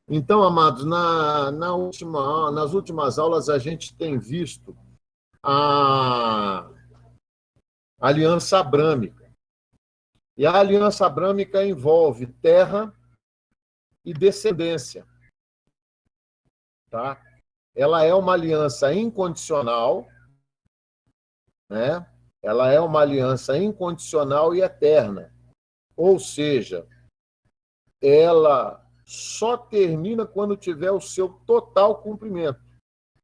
Então, amados, nas últimas aulas a gente tem visto a aliança abrâmica. E a aliança abrâmica envolve terra e descendência. Tá? Ela é uma aliança incondicional, né? Ela é uma aliança incondicional e eterna. Ou seja, ela só termina quando tiver o seu total cumprimento,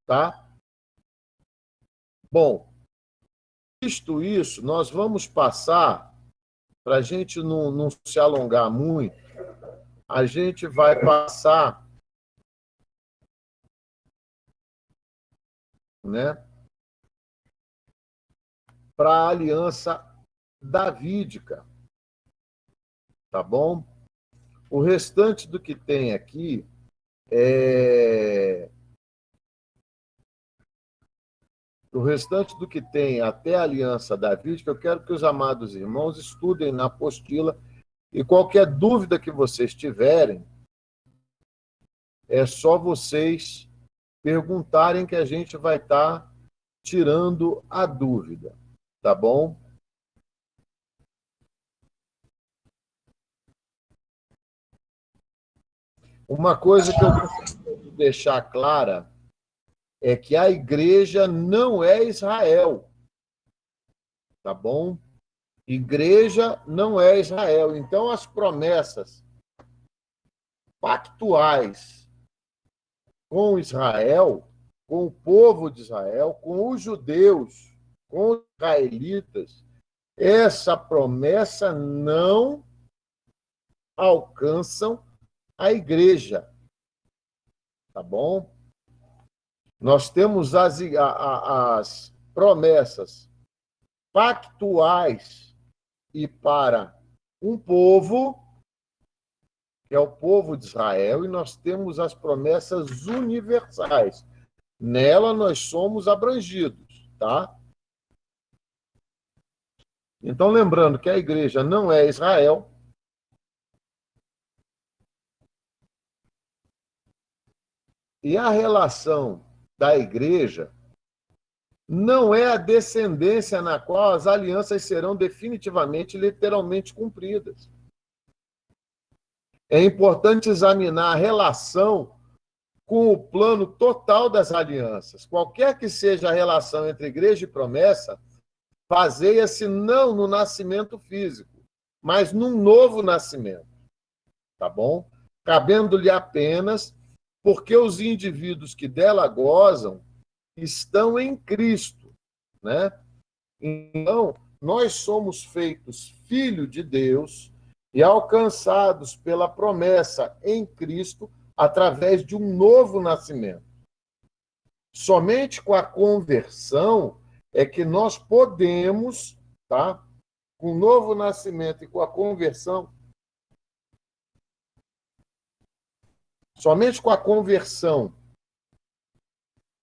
tá? Bom, visto isso, nós vamos passar, para a gente não se alongar muito, a gente vai passar, né, para a aliança davídica, tá bom? O restante do que tem aqui o restante do que tem até a aliança davídica, eu quero que os amados irmãos estudem na apostila e qualquer dúvida que vocês tiverem, é só vocês perguntarem que a gente vai estar tirando a dúvida, tá bom? Uma coisa que eu gostaria de deixar clara é que a igreja não é Israel, tá bom? Igreja não é Israel. Então, as promessas pactuais com Israel, com o povo de Israel, com os judeus, com os israelitas, essa promessa não alcançam a igreja, tá bom? Nós temos as promessas pactuais e para um povo, que é o povo de Israel, e nós temos as promessas universais. Nela nós somos abrangidos, tá? Então, lembrando que a igreja não é Israel, e a relação da igreja não é a descendência na qual as alianças serão definitivamente, literalmente cumpridas. É importante examinar a relação com o plano total das alianças. Qualquer que seja a relação entre igreja e promessa, baseia-se não no nascimento físico, mas num novo nascimento, tá bom? Cabendo-lhe apenas porque os indivíduos que dela gozam estão em Cristo, né? Então, nós somos feitos filho de Deus e alcançados pela promessa em Cristo através de um novo nascimento. Somente com a conversão é que nós podemos, tá? Com o novo nascimento e com a conversão, somente com a conversão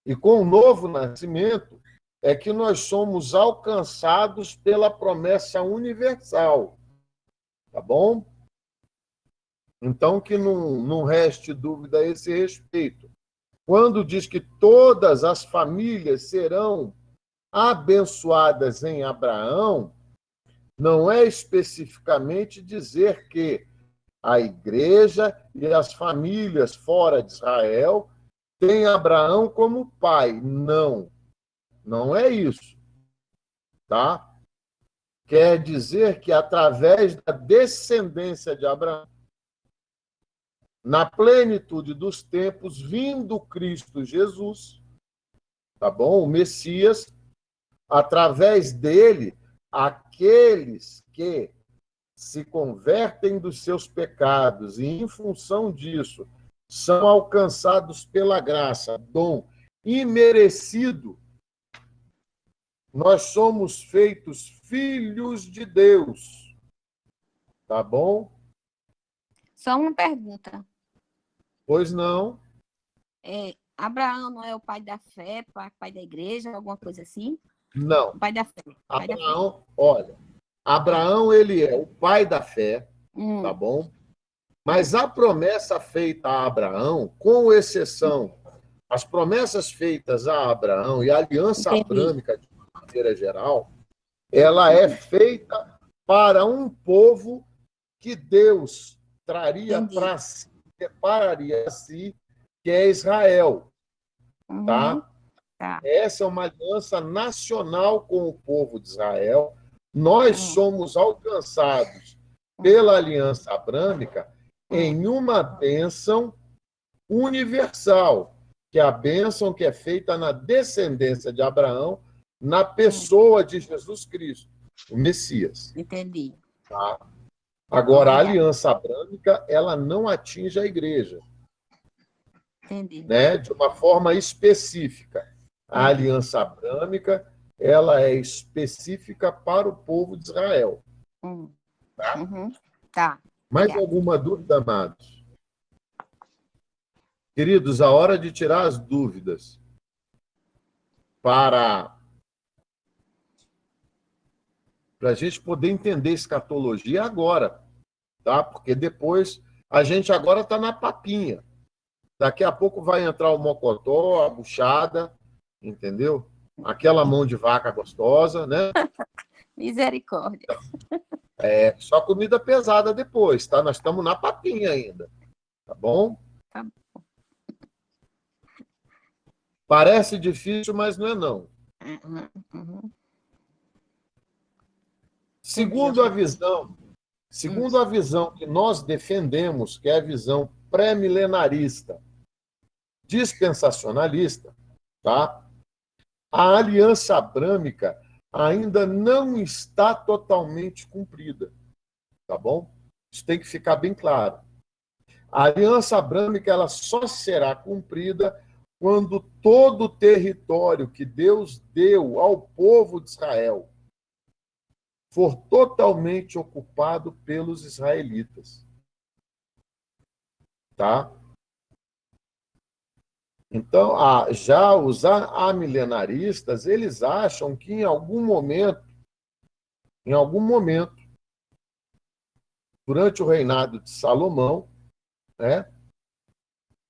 e com o novo nascimento é que nós somos alcançados pela promessa universal, tá bom? Então, que não reste dúvida a esse respeito. Quando diz que todas as famílias serão abençoadas em Abraão, não é especificamente dizer que a igreja e as famílias fora de Israel têm Abraão como pai. Não, não é isso, tá? Quer dizer que através da descendência de Abraão, na plenitude dos tempos, vindo Cristo Jesus, tá bom? O Messias, através dele, aqueles que se convertem dos seus pecados e, em função disso, são alcançados pela graça, dom imerecido, nós somos feitos filhos de Deus, tá bom? Só uma pergunta. Pois não? Abraão não é o pai da fé, pai da igreja, alguma coisa assim? Não. O pai da fé. Abraão, olha, Abraão, ele é o pai da fé, tá bom? Mas a promessa feita a Abraão, com exceção, as promessas feitas a Abraão e a aliança abrâmica, de uma maneira geral, ela é feita para um povo que Deus traria para si, separaria a si, que é Israel. Tá? Essa é uma aliança nacional com o povo de Israel. Nós somos alcançados pela aliança abrâmica em uma bênção universal, que é a bênção que é feita na descendência de Abraão, na pessoa de Jesus Cristo, o Messias. Entendi. Tá? Agora, a aliança abrâmica, ela não atinge a igreja. Entendi. Né? De uma forma específica. A aliança abrâmica, ela é específica para o povo de Israel. Tá? Tá. Mais alguma dúvida, amados? Queridos, a hora de tirar as dúvidas para a gente poder entender escatologia agora, tá? Porque depois a gente agora está na papinha. Daqui a pouco vai entrar o mocotó, a buchada, entendeu? Aquela mão de vaca gostosa, né? Misericórdia. É só comida pesada depois, tá? Nós estamos na papinha ainda, tá bom? Tá bom. Parece difícil, mas não é não. Segundo a visão que nós defendemos, que é a visão pré-milenarista, dispensacionalista, tá? A aliança abrâmica ainda não está totalmente cumprida, tá bom? Isso tem que ficar bem claro. A aliança abrâmica, ela só será cumprida quando todo o território que Deus deu ao povo de Israel for totalmente ocupado pelos israelitas. Tá? Então, já os amilenaristas, eles acham que em algum momento, durante o reinado de Salomão, né,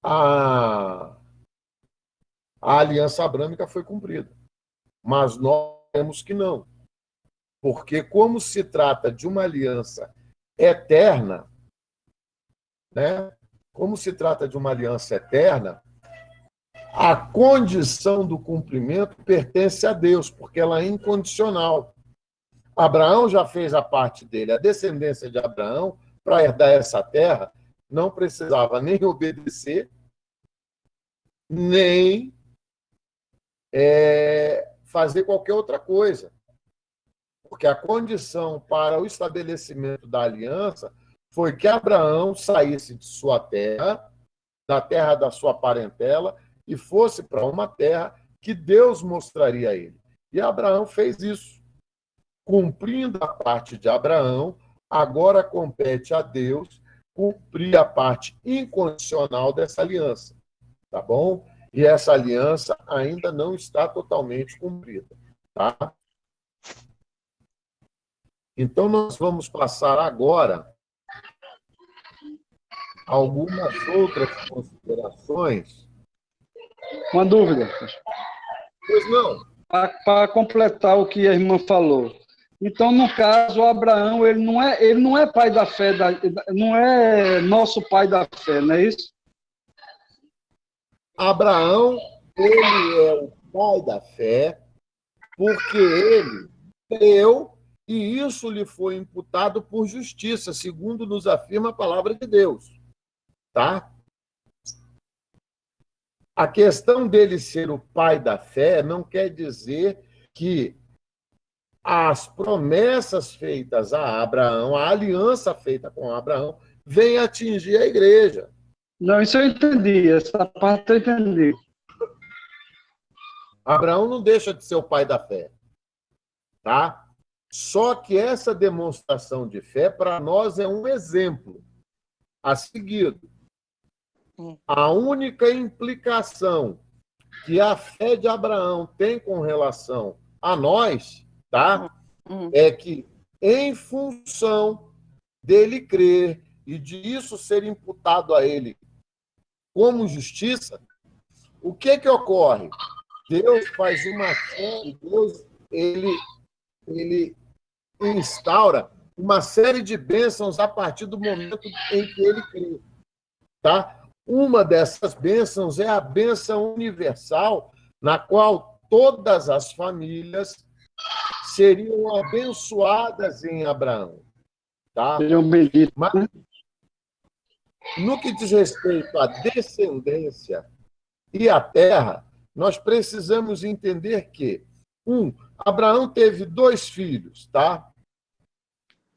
a aliança abrâmica foi cumprida. Mas nós temos que não. Porque como se trata de uma aliança eterna, né, como se trata de uma aliança eterna, a condição do cumprimento pertence a Deus, porque ela é incondicional. Abraão já fez a parte dele, a descendência de Abraão, para herdar essa terra, não precisava nem obedecer, nem fazer qualquer outra coisa. Porque a condição para o estabelecimento da aliança foi que Abraão saísse de sua terra, da terra da sua parentela, e fosse para uma terra que Deus mostraria a ele. E Abraão fez isso. Cumprindo a parte de Abraão, agora compete a Deus cumprir a parte incondicional dessa aliança. Tá bom? E essa aliança ainda não está totalmente cumprida. Tá? Então, nós vamos passar agora algumas outras considerações. Uma dúvida. Pois não. Para completar o que a irmã falou. Então, no caso, Abraão, ele não é pai da fé, não é nosso pai da fé, não é isso? Abraão, ele é o pai da fé, porque ele creu e isso lhe foi imputado por justiça, segundo nos afirma a palavra de Deus. Tá? A questão dele ser o pai da fé não quer dizer que as promessas feitas a Abraão, a aliança feita com Abraão, venha atingir a igreja. Não, isso eu entendi, essa parte eu entendi. Abraão não deixa de ser o pai da fé. Tá? Só que essa demonstração de fé, para nós, é um exemplo a seguir. A única implicação que a fé de Abraão tem com relação a nós, tá? É que, em função dele crer e de isso ser imputado a ele como justiça, o que ocorre? Deus faz uma série, Deus ele instaura uma série de bênçãos a partir do momento em que ele crê. Tá? Uma dessas bênçãos é a bênção universal, na qual todas as famílias seriam abençoadas em Abraão. Tá? Seriam benditos. Mas, no que diz respeito à descendência e à terra, nós precisamos entender que, Abraão teve 2 filhos, tá?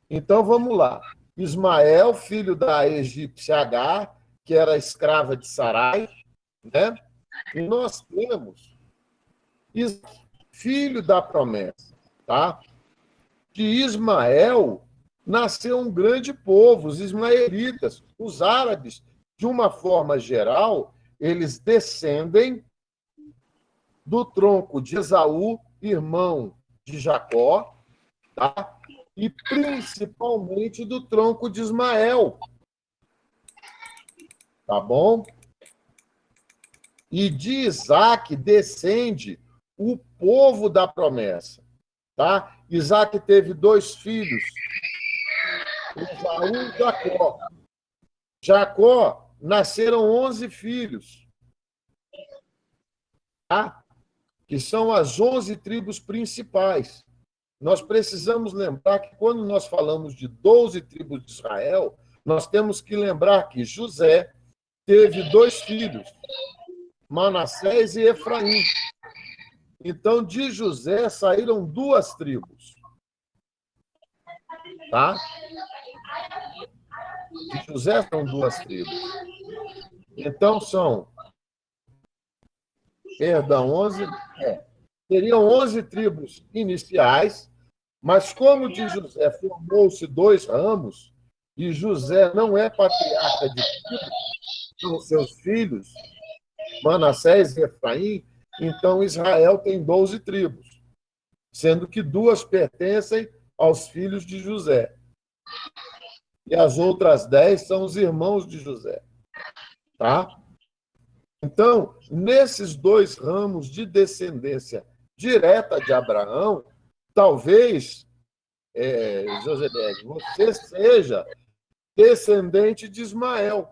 Então, vamos lá. Ismael, filho da egípcia Agar, que era escrava de Sarai, né? E nós temos filho da promessa, tá? De Ismael nasceu um grande povo, os ismaelitas, os árabes, de uma forma geral, eles descendem do tronco de Esaú, irmão de Jacó, tá? E principalmente do tronco de Ismael. Tá bom? E de Isaac descende o povo da promessa. Tá? Isaac teve 2 filhos, Esaú e Jacó. Jacó nasceram 11 filhos, tá? Que são as 11 tribos principais. Nós precisamos lembrar que, quando nós falamos de 12 tribos de Israel, nós temos que lembrar que José teve 2 filhos, Manassés e Efraim. Então, de José saíram 2 tribos. Tá? De José são 2 tribos. Então, perdão, 11... Seriam 11 tribos iniciais, mas como de José formou-se 2 ramos, e José não é patriarca de tribos, são seus filhos, Manassés e Efraim, então Israel tem 12 tribos, sendo que 2 pertencem aos filhos de José. E as outras 10 são os irmãos de José. Tá? Então, nesses 2 ramos de descendência direta de Abraão, talvez, Josedeg, você seja descendente de Ismael.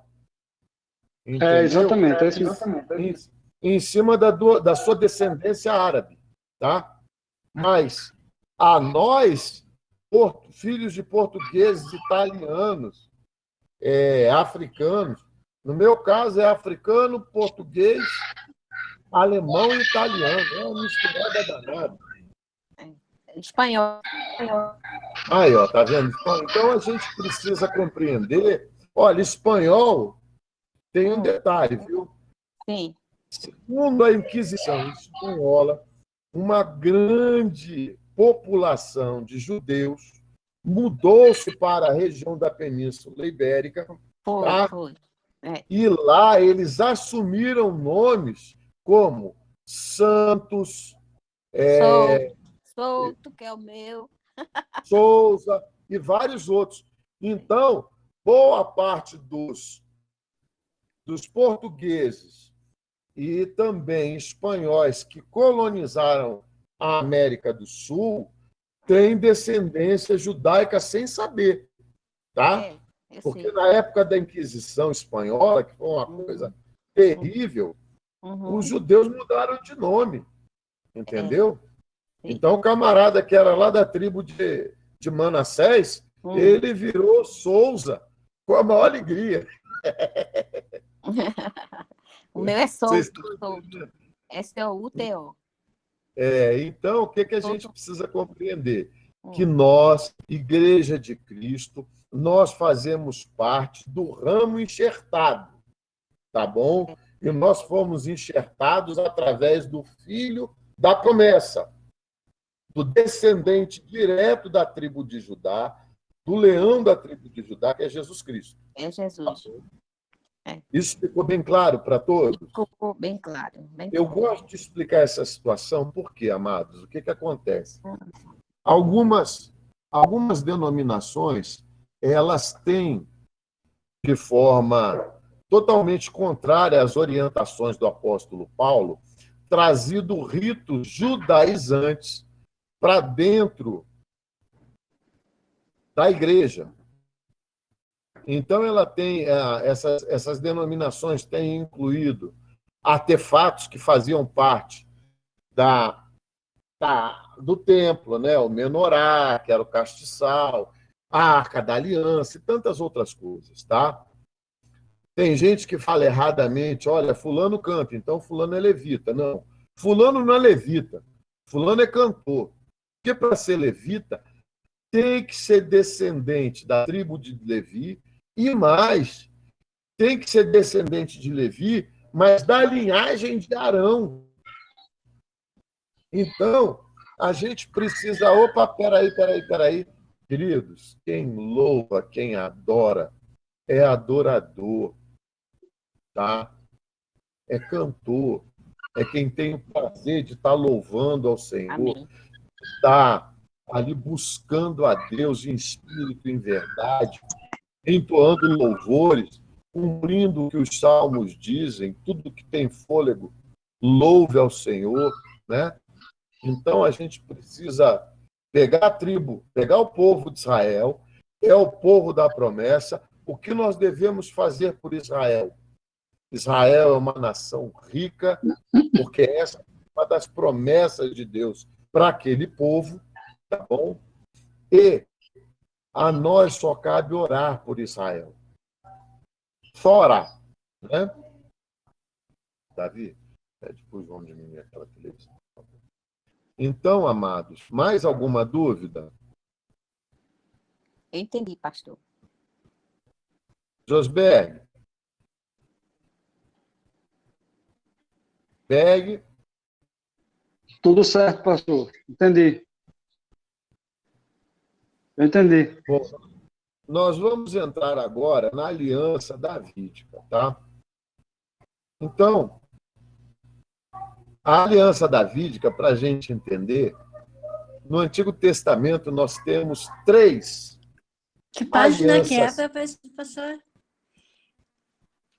Entendeu? Exatamente. Exatamente. Em cima da sua descendência árabe. Tá? Mas a nós, filhos de portugueses, italianos, africanos, no meu caso é africano, português, alemão e italiano. É uma misturada danada. Espanhol. Aí, ó, tá vendo? Então a gente precisa compreender. Olha, espanhol tem um detalhe, viu? Sim. Segundo a Inquisição espanhola, uma grande população de judeus mudou-se para a região da Península Ibérica. Tá? Foi. E lá eles assumiram nomes como Santos, Souto, que é o meu. Souza e vários outros. Então, boa parte dos portugueses e também espanhóis que colonizaram a América do Sul têm descendência judaica sem saber. Tá? Porque na época da Inquisição espanhola, que foi uma coisa terrível, os judeus mudaram de nome, entendeu? Então, o camarada que era lá da tribo de Manassés, ele virou Souza com a maior alegria. O meu é Souto. S-O-U-T-O. Então, o que a gente precisa compreender? Que nós, Igreja de Cristo, nós fazemos parte do ramo enxertado, tá bom? E nós fomos enxertados através do Filho da promessa, do descendente direto da tribo de Judá, do leão da tribo de Judá, que é Jesus Cristo. É Jesus. Isso ficou bem claro para todos? Ficou bem claro. Eu gosto de explicar essa situação, porque, amados, o que acontece? Algumas denominações, elas têm de forma totalmente contrária às orientações do apóstolo Paulo, trazido ritos judaizantes para dentro da igreja. Então, ela tem essas denominações têm incluído artefatos que faziam parte do templo, né? O menorá, que era o castiçal, a Arca da Aliança e tantas outras coisas, tá? Tem gente que fala erradamente, olha, fulano canta, então fulano é levita. Não, fulano não é levita, fulano é cantor. Porque para ser levita, tem que ser descendente da tribo de Levi e mais, tem que ser descendente de Levi, mas da linhagem de Arão. Então, a gente precisa... Opa, peraí. Queridos, quem louva, quem adora, é adorador, tá? É cantor, é quem tem o prazer de estar louvando ao Senhor, Amém. está ali buscando a Deus em espírito e em verdade, entoando louvores, cumprindo o que os salmos dizem, tudo que tem fôlego, louve ao Senhor, né? Então, a gente precisa pegar a tribo, pegar o povo de Israel, é o povo da promessa. O que nós devemos fazer por Israel? Israel é uma nação rica, porque essa é uma das promessas de Deus para aquele povo, tá bom? E a nós só cabe orar por Israel. Só orar, né? Davi, depois vamos diminuir aquela televisão. Então, amados, mais alguma dúvida? Eu entendi, pastor. Josberg. Berg. Tudo certo, pastor. Entendi. Eu entendi. Bom, nós vamos entrar agora na aliança davídica, tá? Então, a aliança davídica, para a gente entender, no Antigo Testamento nós temos 3 Que página alianças. que é, professor?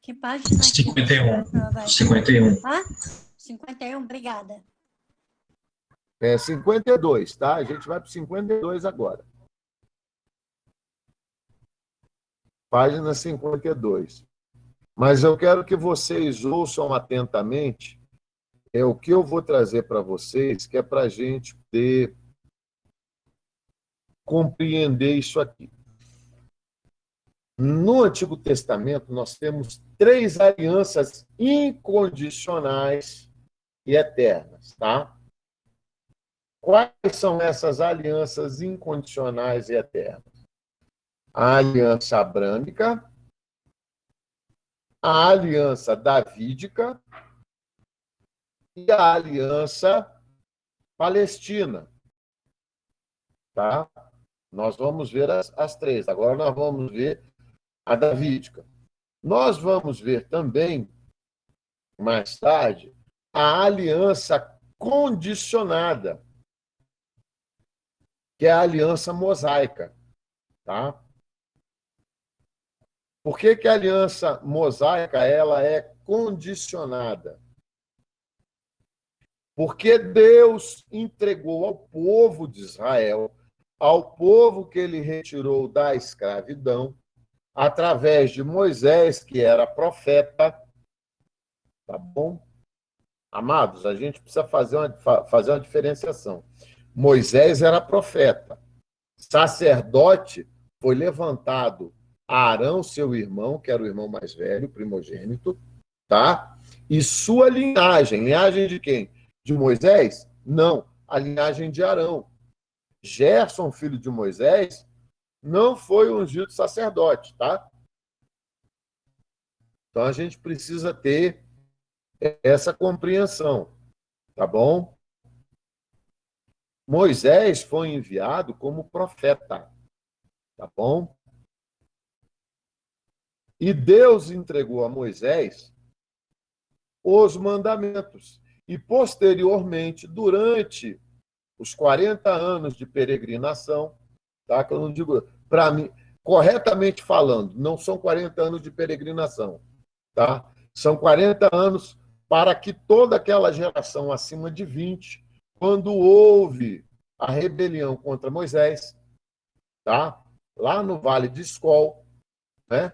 Que página que 51. 51. Ah, 51, obrigada. 52, tá? A gente vai para o 52 agora. Página 52. Mas eu quero que vocês ouçam atentamente o que eu vou trazer para vocês, que é para a gente poder compreender isso aqui. No Antigo Testamento, nós temos 3 alianças incondicionais e eternas, tá? Quais são essas alianças incondicionais e eternas? A aliança abrâmica, a aliança davídica e a aliança palestina, tá? Nós vamos ver as 3. Agora nós vamos ver a davídica. Nós vamos ver também, mais tarde, a aliança condicionada, que é a aliança mosaica, tá? Por que a aliança mosaica ela é condicionada? Porque Deus entregou ao povo de Israel, ao povo que ele retirou da escravidão, através de Moisés, que era profeta, tá bom? Amados, a gente precisa fazer uma diferenciação. Moisés era profeta. Sacerdote foi levantado a Arão, seu irmão, que era o irmão mais velho, primogênito, tá? E sua linhagem. Linhagem de quem? De Moisés? Não, a linhagem de Arão. Gerson, filho de Moisés, não foi ungido sacerdote, tá? Então a gente precisa ter essa compreensão, tá bom? Moisés foi enviado como profeta, tá bom? E Deus entregou a Moisés os mandamentos. E, posteriormente, durante os 40 anos de peregrinação, tá? Que eu não digo... Para mim, corretamente falando, não são 40 anos de peregrinação, tá? São 40 anos para que toda aquela geração acima de 20, quando houve a rebelião contra Moisés, tá? Lá no Vale de Escol, né?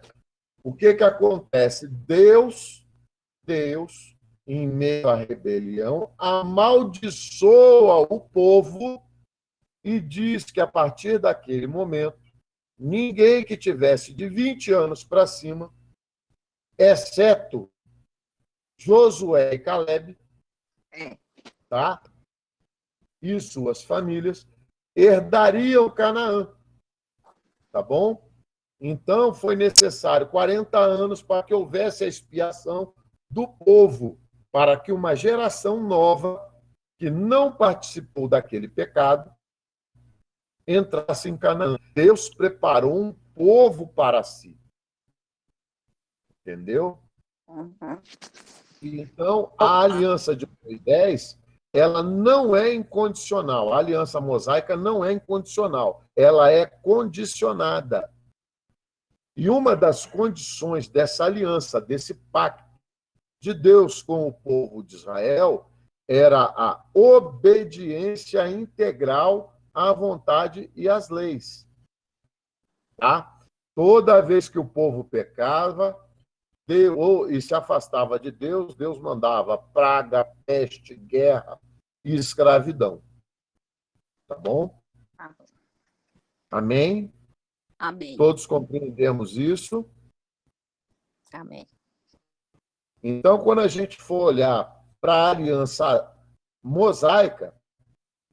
O que acontece? Deus, em meio à rebelião, amaldiçoa o povo e diz que, a partir daquele momento, ninguém que tivesse de 20 anos para cima, exceto Josué e Caleb, tá? E suas famílias, herdariam Canaã. Tá bom? Então, foi necessário 40 anos para que houvesse a expiação do povo, para que uma geração nova, que não participou daquele pecado, entrasse em Canaã. Deus preparou um povo para si. Entendeu? Uhum. Então, a aliança de Moisés, ela não é incondicional. A aliança mosaica não é incondicional. Ela é condicionada. E uma das condições dessa aliança, desse pacto de Deus com o povo de Israel, era a obediência integral à vontade e às leis. Tá? Toda vez que o povo pecava e se afastava de Deus, Deus mandava praga, peste, guerra e escravidão. Tá bom? Amém? Amém. Todos compreendemos isso? Amém. Então, quando a gente for olhar para a aliança mosaica,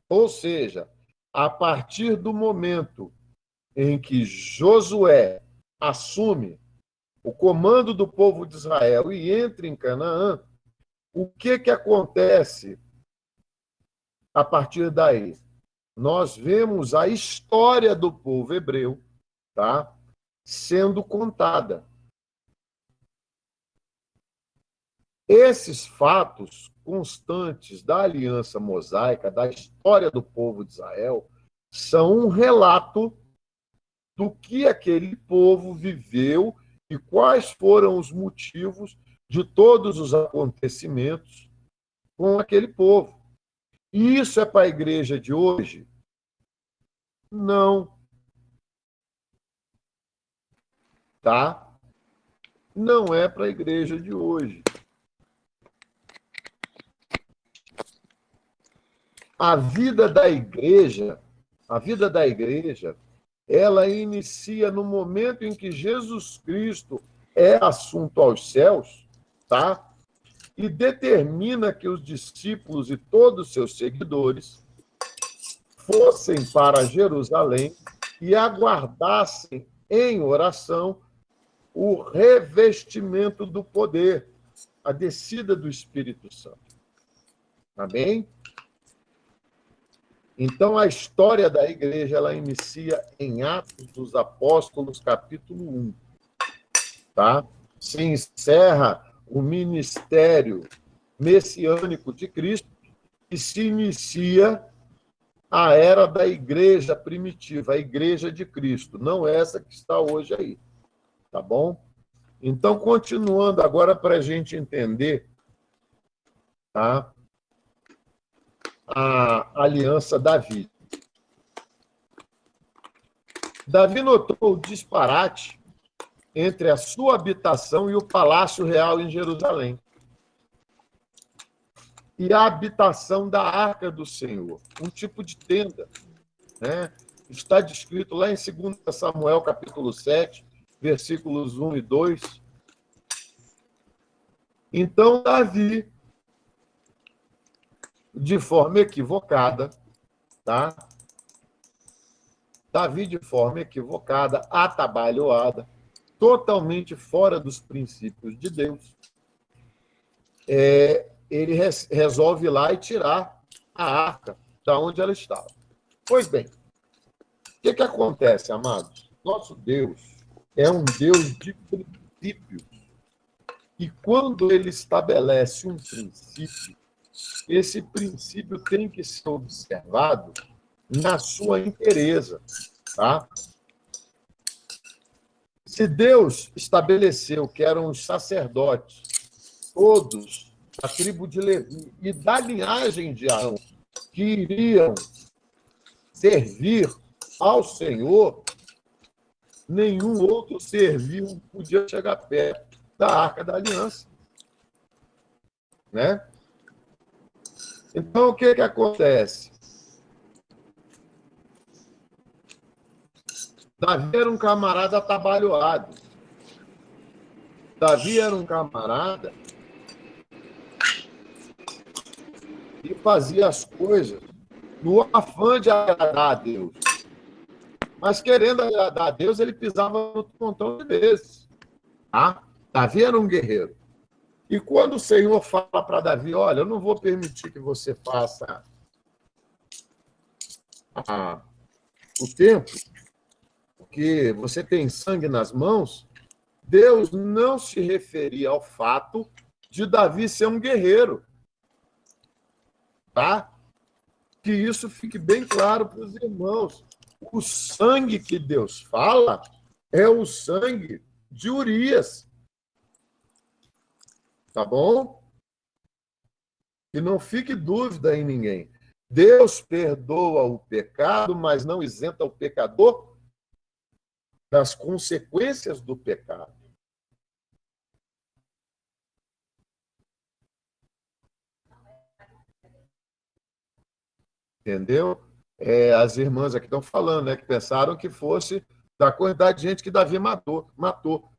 ou seja, a partir do momento em que Josué assume o comando do povo de Israel e entra em Canaã, o que acontece a partir daí? Nós vemos a história do povo hebreu, tá, sendo contada. Esses fatos constantes da aliança mosaica, da história do povo de Israel, são um relato do que aquele povo viveu e quais foram os motivos de todos os acontecimentos com aquele povo. E isso é para a igreja de hoje? Não. Tá? Não é para a igreja de hoje. A vida da igreja, ela inicia no momento em que Jesus Cristo é assunto aos céus, tá? E determina que os discípulos e todos os seus seguidores fossem para Jerusalém e aguardassem em oração o revestimento do poder, a descida do Espírito Santo. Amém? Então, a história da igreja, ela inicia em Atos dos Apóstolos, capítulo 1. Tá? Se encerra o ministério messiânico de Cristo e se inicia a era da igreja primitiva, a igreja de Cristo, não essa que está hoje aí. Tá bom? Então, continuando agora para a gente entender, tá, a aliança Davi. Davi notou o disparate entre a sua habitação e o palácio real em Jerusalém, e a habitação da Arca do Senhor, um tipo de tenda, né? Está descrito lá em 2 Samuel, capítulo 7, versículos 1 e 2. Então, Davi, de forma equivocada, tá? Davi, de forma equivocada, atabalhoada, totalmente fora dos princípios de Deus, ele resolve ir lá e tirar a arca da onde ela estava. Pois bem, o que acontece, amados? Nosso Deus é um Deus de princípios. E quando ele estabelece um princípio, esse princípio tem que ser observado na sua inteireza, tá? Se Deus estabeleceu que eram os sacerdotes, todos da tribo de Levi e da linhagem de Arão, que iriam servir ao Senhor, nenhum outro servil podia chegar perto da Arca da Aliança. Né? Então, o que acontece? Davi era um camarada atabalhoado. Davi era um camarada que fazia as coisas no afã de agradar a Deus. Mas, querendo agradar a Deus, ele pisava no montão de vezes. Tá? Davi era um guerreiro. E quando o Senhor fala para Davi, olha, eu não vou permitir que você faça o templo, porque você tem sangue nas mãos, Deus não se referia ao fato de Davi ser um guerreiro. Tá? Que isso fique bem claro para os irmãos. O sangue que Deus fala é o sangue de Urias. Tá bom? E não fique dúvida em ninguém. Deus perdoa o pecado, mas não isenta o pecador das consequências do pecado. Entendeu? As irmãs aqui estão falando, né, que pensaram que fosse da quantidade de gente que Davi matou.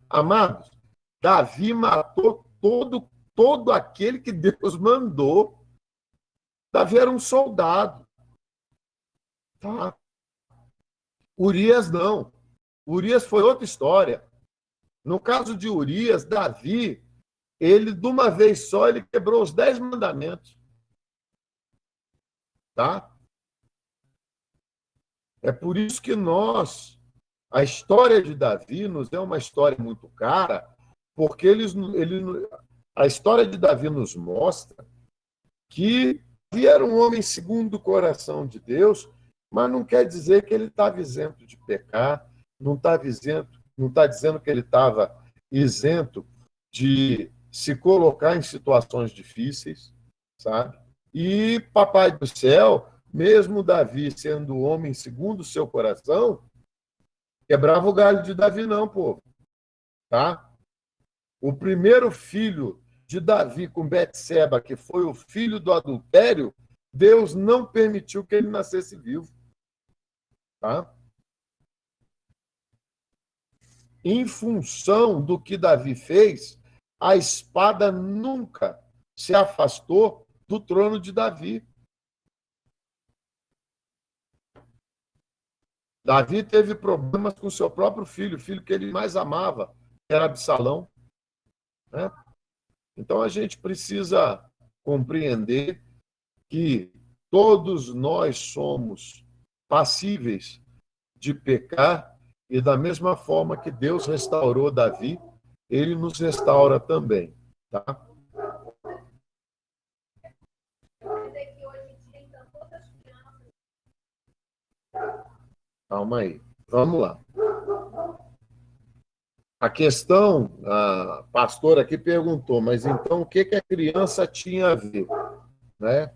Amados, Davi matou todo aquele que Deus mandou. Davi era um soldado. Tá? Urias não. Urias foi outra história. No caso de Urias, Davi, ele, de uma vez só, ele quebrou os 10 mandamentos. Tá? É por isso que a história de Davi nos é uma história muito cara, porque a história de Davi nos mostra que Davi era um homem segundo o coração de Deus, mas não quer dizer que ele estava isento de pecar, não está dizendo que ele estava isento de se colocar em situações difíceis, sabe? E Papai do Céu, mesmo Davi sendo homem segundo o seu coração, quebrava o galho de Davi não, povo. Tá? O primeiro filho de Davi com Betseba, que foi o filho do adultério, Deus não permitiu que ele nascesse vivo. Tá? Em função do que Davi fez, a espada nunca se afastou do trono de Davi. Davi teve problemas com seu próprio filho, o filho que ele mais amava, que era Absalão. Né? Então, a gente precisa compreender que todos nós somos passíveis de pecar e, da mesma forma que Deus restaurou Davi, ele nos restaura também. Tá? Calma aí. Vamos lá. A questão, a pastora aqui perguntou, mas então o que a criança tinha a ver? Né?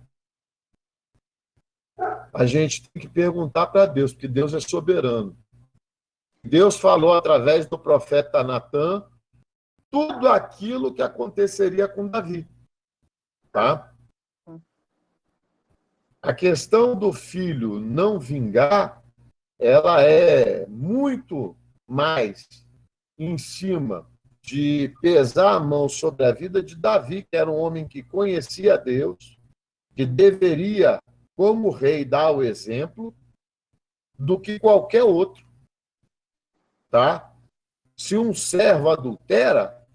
A gente tem que perguntar para Deus, porque Deus é soberano. Deus falou através do profeta Natã tudo aquilo que aconteceria com Davi. Tá? A questão do filho não vingar, ela é muito mais em cima de pesar a mão sobre a vida de Davi, que era um homem que conhecia Deus, que deveria, como rei, dar o exemplo, do que qualquer outro. Tá? Se um servo adultera,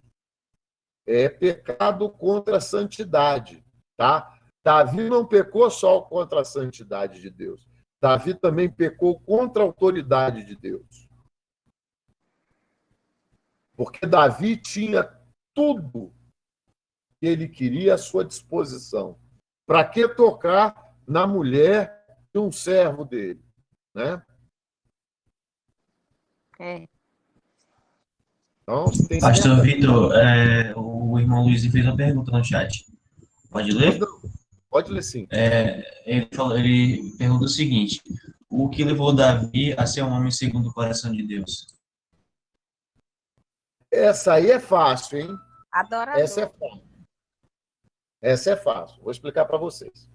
é pecado contra a santidade. Tá? Davi não pecou só contra a santidade de Deus. Davi também pecou contra a autoridade de Deus. Porque Davi tinha tudo que ele queria à sua disposição. Para que tocar na mulher de um servo dele? Né? Então, você tem Pastor certa... Vitor, o irmão Luiz fez uma pergunta no chat. Pode Pois ler? não, pode ler sim. Ele pergunta o seguinte: o que levou Davi a ser um homem segundo o coração de Deus? Essa aí é fácil, hein? Essa é Adorador. fácil. Essa é fácil. Vou explicar para vocês.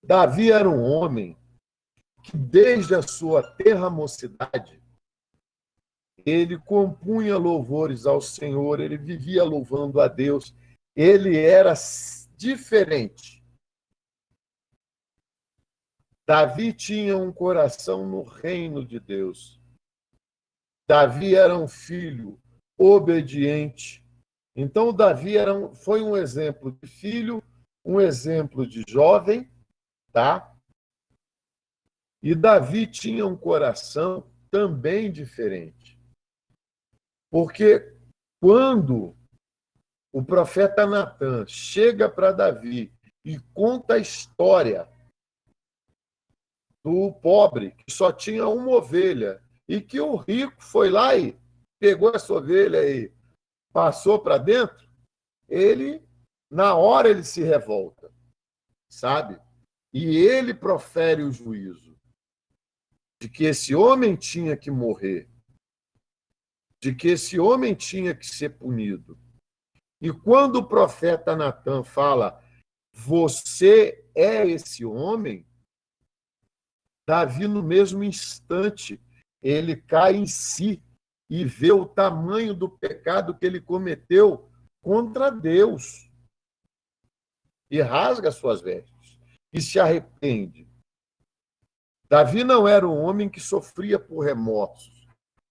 Davi era um homem que, desde a sua tenra mocidade, ele compunha louvores ao Senhor, ele vivia louvando a Deus. Ele era diferente. Davi tinha um coração no reino de Deus. Davi era um filho obediente. Então, Davi foi um exemplo de filho, um exemplo de jovem, tá? E Davi tinha um coração também diferente. Porque quando o profeta Natan chega para Davi e conta a história do pobre que só tinha uma ovelha e que o rico foi lá e pegou essa ovelha e passou para dentro, ele, na hora, ele se revolta, sabe? E ele profere o juízo de que esse homem tinha que morrer, de que esse homem tinha que ser punido. E quando o profeta Natan fala, você é esse homem, Davi, no mesmo instante, ele cai em si e vê o tamanho do pecado que ele cometeu contra Deus e rasga suas vestes e se arrepende. Davi não era um homem que sofria por remorsos.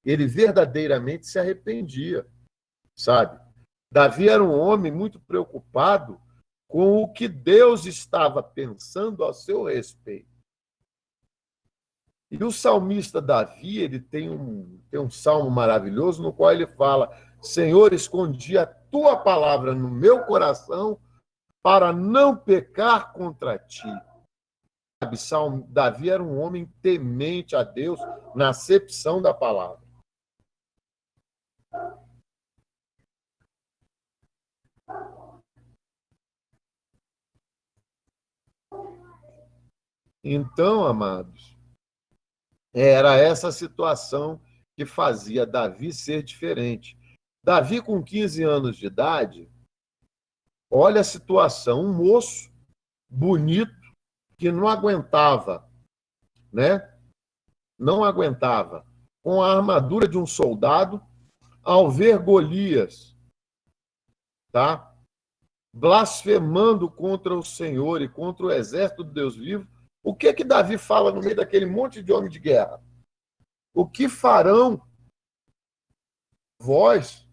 Ele verdadeiramente se arrependia, sabe? Davi era um homem muito preocupado com o que Deus estava pensando a seu respeito. E o salmista Davi, ele tem um salmo maravilhoso no qual ele fala: Senhor, escondi a tua palavra no meu coração para não pecar contra ti. Davi era um homem temente a Deus na acepção da palavra. Então, amados, era essa situação que fazia Davi ser diferente. Davi, com 15 anos de idade, olha a situação, um moço bonito que não aguentava, né? Não aguentava, com a armadura de um soldado, ao ver Golias, tá? Blasfemando contra o Senhor e contra o exército do Deus vivo. O que Davi fala no meio daquele monte de homem de guerra? O que farão vós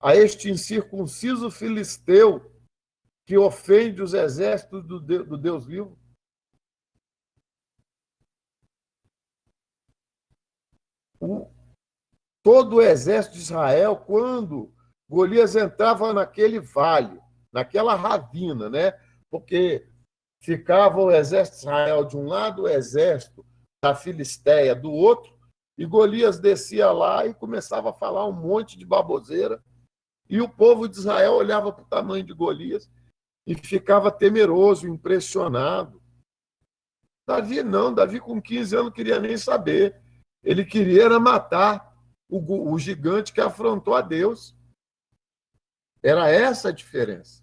a este incircunciso filisteu que ofende os exércitos do Deus vivo? Todo o exército de Israel, quando Golias entrava naquele vale, naquela ravina, né? Porque ficava o exército de Israel de um lado, o exército da Filisteia do outro, e Golias descia lá e começava a falar um monte de baboseira, e o povo de Israel olhava para o tamanho de Golias e ficava temeroso, impressionado. Davi não, Davi com 15 anos não queria nem saber. Ele queria era matar o gigante que afrontou a Deus. Era essa a diferença.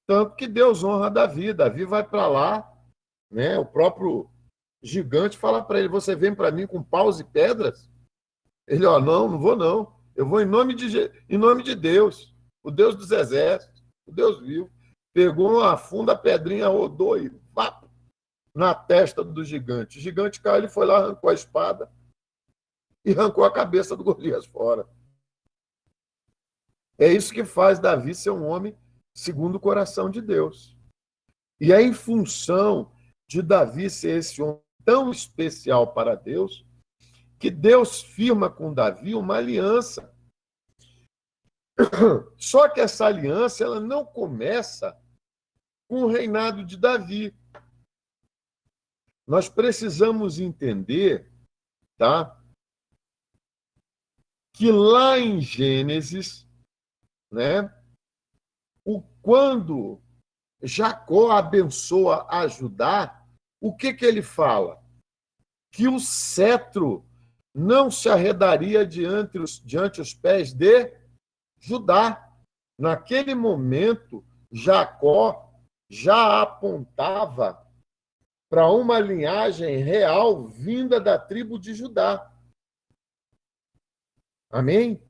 Tanto que Deus honra Davi. Davi vai para lá, né? O próprio gigante fala para ele: você vem para mim com paus e pedras? Ele, ó, não vou não. Eu vou em nome de Deus, o Deus dos exércitos, o Deus vivo. Pegou uma funda pedrinha, rodou e pá, na testa do gigante. O gigante caiu, ele foi lá, arrancou a espada e arrancou a cabeça do Golias fora. É isso que faz Davi ser um homem segundo o coração de Deus. E é em função de Davi ser esse homem tão especial para Deus que Deus firma com Davi uma aliança. Só que essa aliança ela não começa com o reinado de Davi. Nós precisamos entender, tá? que lá em Gênesis, né, quando Jacó abençoa a Judá, o que ele fala? Que o cetro não se arredaria diante os pés de Judá. Naquele momento, Jacó já apontava para uma linhagem real vinda da tribo de Judá. Amém?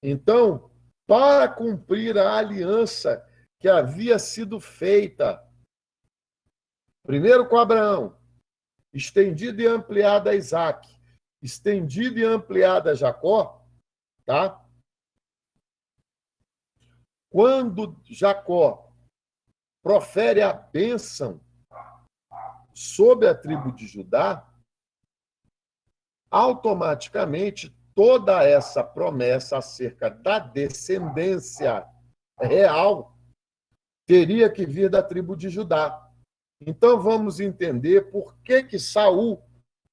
Então, para cumprir a aliança que havia sido feita, primeiro com Abraão, estendida e ampliada a Isaac, estendida e ampliada a Jacó, tá? Quando Jacó profere a bênção sobre a tribo de Judá, automaticamente toda essa promessa acerca da descendência real teria que vir da tribo de Judá. Então vamos entender por que Saul,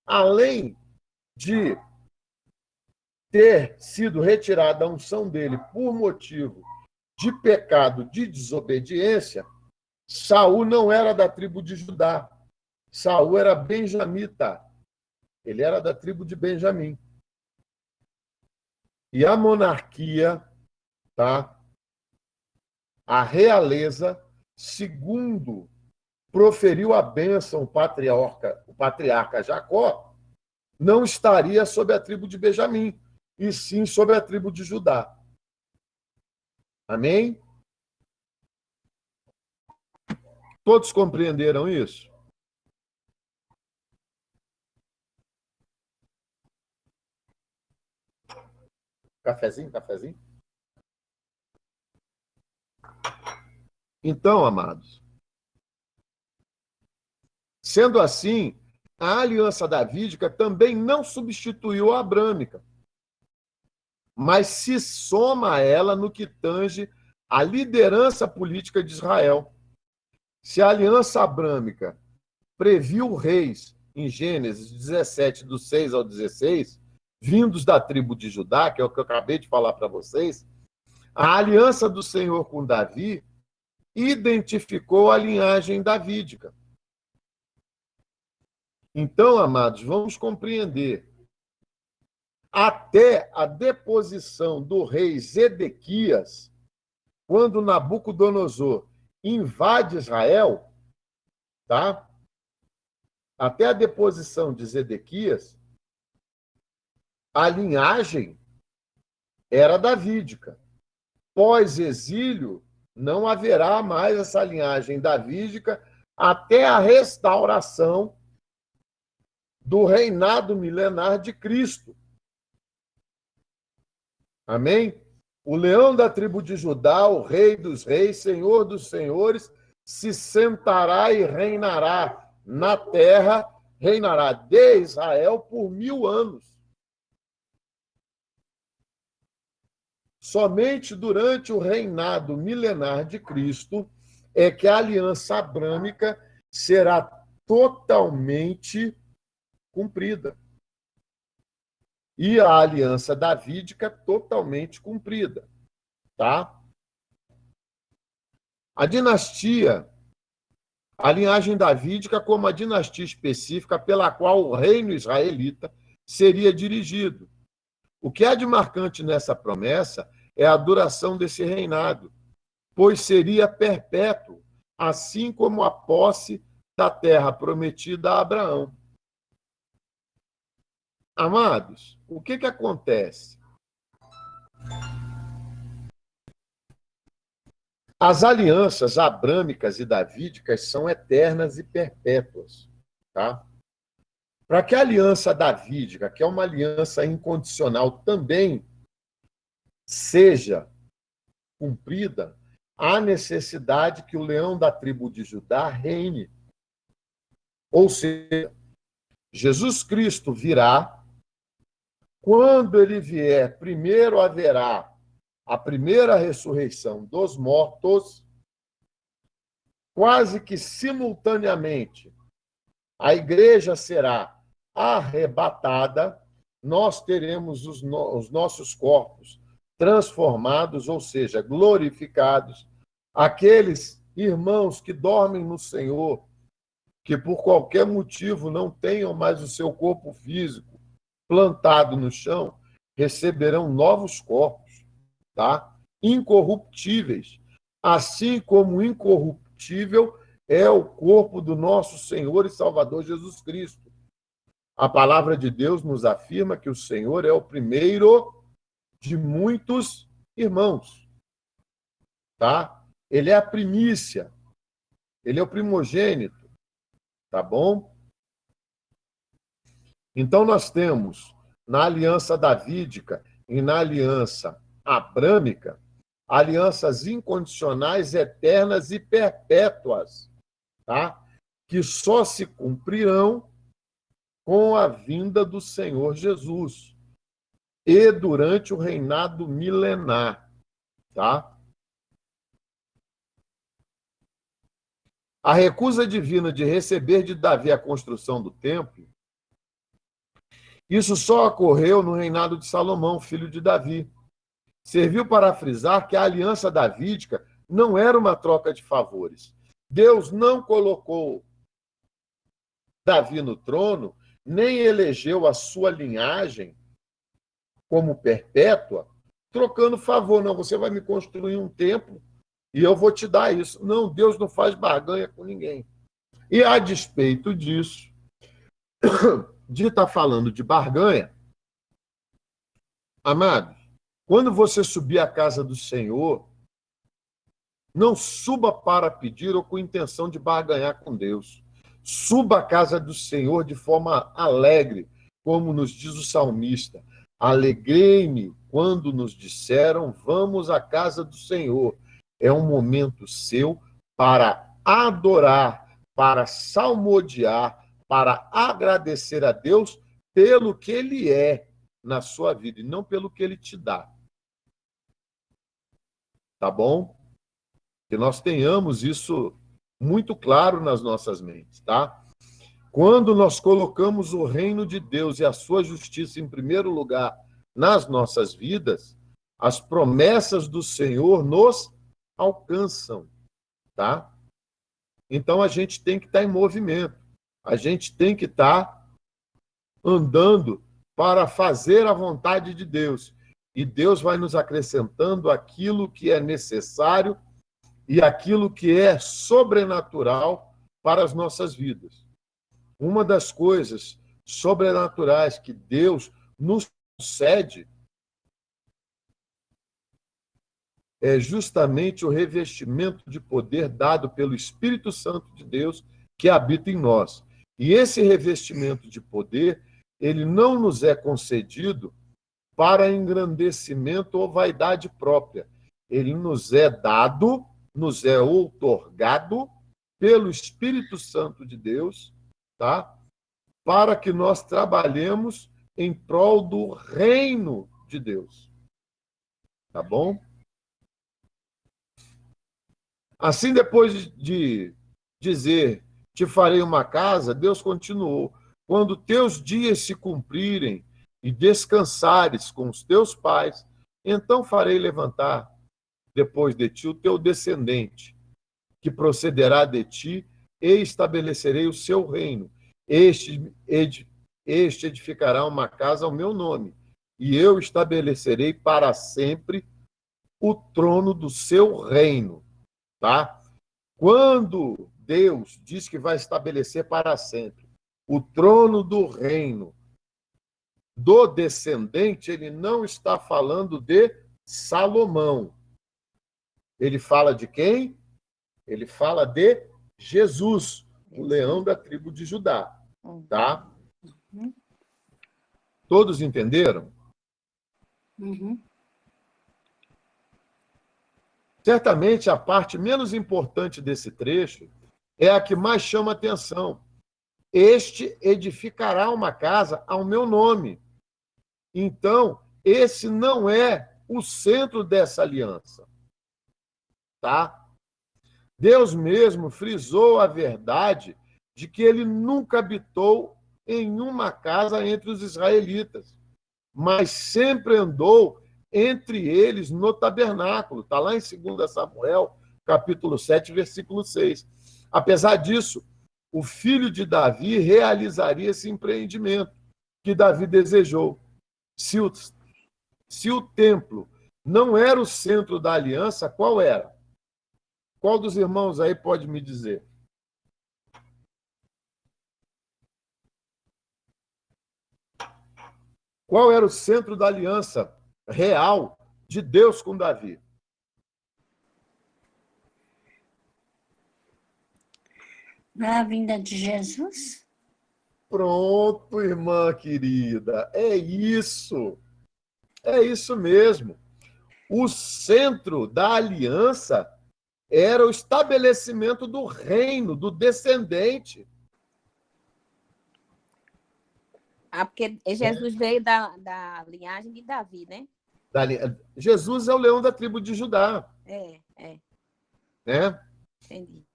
além de ter sido retirada a unção dele por motivo de pecado de desobediência, Saul não era da tribo de Judá. Saul era benjamita. Ele era da tribo de Benjamim. E a monarquia, tá? A realeza, segundo proferiu a bênção o patriarca Jacó, não estaria sob a tribo de Benjamim, e sim sob a tribo de Judá. Amém? Todos compreenderam isso? Cafezinho, cafezinho? Então, amados, sendo assim, a aliança davídica também não substituiu a abrâmica, mas se soma a ela no que tange a liderança política de Israel. Se a aliança abrâmica previu reis em Gênesis 17, do 6 ao 16, vindos da tribo de Judá, que é o que eu acabei de falar para vocês, a aliança do Senhor com Davi identificou a linhagem davídica. Então, amados, vamos compreender. Até a deposição do rei Zedequias, quando Nabucodonosor invade Israel, tá? Até a deposição de Zedequias, a linhagem era davídica. Pós-exílio, não haverá mais essa linhagem davídica até a restauração do reinado milenar de Cristo. Amém? O leão da tribo de Judá, o rei dos reis, senhor dos senhores, se sentará e reinará na terra, reinará de Israel por 1000 anos. Somente durante o reinado milenar de Cristo é que a aliança abrâmica será totalmente cumprida. E a aliança davídica totalmente cumprida. Tá? A dinastia, a linhagem davídica como a dinastia específica pela qual o reino israelita seria dirigido. O que há de marcante nessa promessa é a duração desse reinado, pois seria perpétuo, assim como a posse da terra prometida a Abraão. Amados, o que acontece? As alianças abrâmicas e davídicas são eternas e perpétuas. Tá? Para que a aliança davídica, que é uma aliança incondicional, também seja cumprida, há necessidade que o leão da tribo de Judá reine. Ou seja, Jesus Cristo virá. Quando ele vier, primeiro haverá a primeira ressurreição dos mortos, quase que simultaneamente a igreja será arrebatada, nós teremos os nossos corpos transformados, ou seja, glorificados. Aqueles irmãos que dormem no Senhor, que por qualquer motivo não tenham mais o seu corpo físico plantado no chão, receberão novos corpos, tá? Incorruptíveis, assim como incorruptível é o corpo do nosso Senhor e Salvador Jesus Cristo. A palavra de Deus nos afirma que o Senhor é o primeiro de muitos irmãos, tá? Ele é a primícia, ele é o primogênito, tá bom? Então nós temos na aliança davídica e na aliança abrâmica alianças incondicionais, eternas e perpétuas, tá? Que só se cumprirão com a vinda do Senhor Jesus e durante o reinado milenar, tá? A recusa divina de receber de Davi a construção do templo, isso só ocorreu no reinado de Salomão, filho de Davi. Serviu para frisar que a aliança davídica não era uma troca de favores. Deus não colocou Davi no trono, nem elegeu a sua linhagem como perpétua, trocando favor. Não, você vai me construir um templo e eu vou te dar isso. Não, Deus não faz barganha com ninguém. E a despeito disso, de estar falando de barganha, amado, quando você subir à casa do Senhor, não suba para pedir ou com intenção de barganhar com Deus. Suba à casa do Senhor de forma alegre, como nos diz o salmista. Alegrei-me quando nos disseram, vamos à casa do Senhor. É um momento seu para adorar, para salmodiar, para agradecer a Deus pelo que Ele é na sua vida e não pelo que Ele te dá. Tá bom? Que nós tenhamos isso muito claro nas nossas mentes, tá? Quando nós colocamos o reino de Deus e a sua justiça em primeiro lugar nas nossas vidas, as promessas do Senhor nos alcançam, tá? Então a gente tem que estar em movimento, a gente tem que estar andando para fazer a vontade de Deus. E Deus vai nos acrescentando aquilo que é necessário e aquilo que é sobrenatural para as nossas vidas. Uma das coisas sobrenaturais que Deus nos concede é justamente o revestimento de poder dado pelo Espírito Santo de Deus que habita em nós. E esse revestimento de poder, ele não nos é concedido para engrandecimento ou vaidade própria. Ele nos é dado, nos é outorgado pelo Espírito Santo de Deus, tá? Para que nós trabalhemos em prol do reino de Deus. Tá bom? Assim, depois de dizer, te farei uma casa, Deus continuou, quando teus dias se cumprirem e descansares com os teus pais, então farei levantar depois de ti o teu descendente, que procederá de ti, e estabelecerei o seu reino. Este edificará uma casa ao meu nome, e eu estabelecerei para sempre o trono do seu reino. Tá? Quando Deus diz que vai estabelecer para sempre o trono do reino do descendente, ele não está falando de Salomão. Ele fala de quem? Ele fala de Jesus, o leão da tribo de Judá. Tá? Todos entenderam? Uhum. Certamente a parte menos importante desse trecho é a que mais chama atenção. Este edificará uma casa ao meu nome. Então, esse não é o centro dessa aliança. Tá? Deus mesmo frisou a verdade de que ele nunca habitou em uma casa entre os israelitas. mas sempre andou entre eles no tabernáculo. Está lá em 2 Samuel, capítulo 7, versículo 6. Apesar disso, o filho de Davi realizaria esse empreendimento que Davi desejou. Se o templo não era o centro da aliança, qual era? Qual dos irmãos aí pode me dizer? Qual era o centro da aliança real de Deus com Davi? Na vinda de Jesus? Pronto, irmã querida. É isso. É isso mesmo. O centro da aliança era o estabelecimento do reino, do descendente. Porque Jesus veio da linhagem de Davi, né? Jesus é o leão da tribo de Judá. Né? Entendi.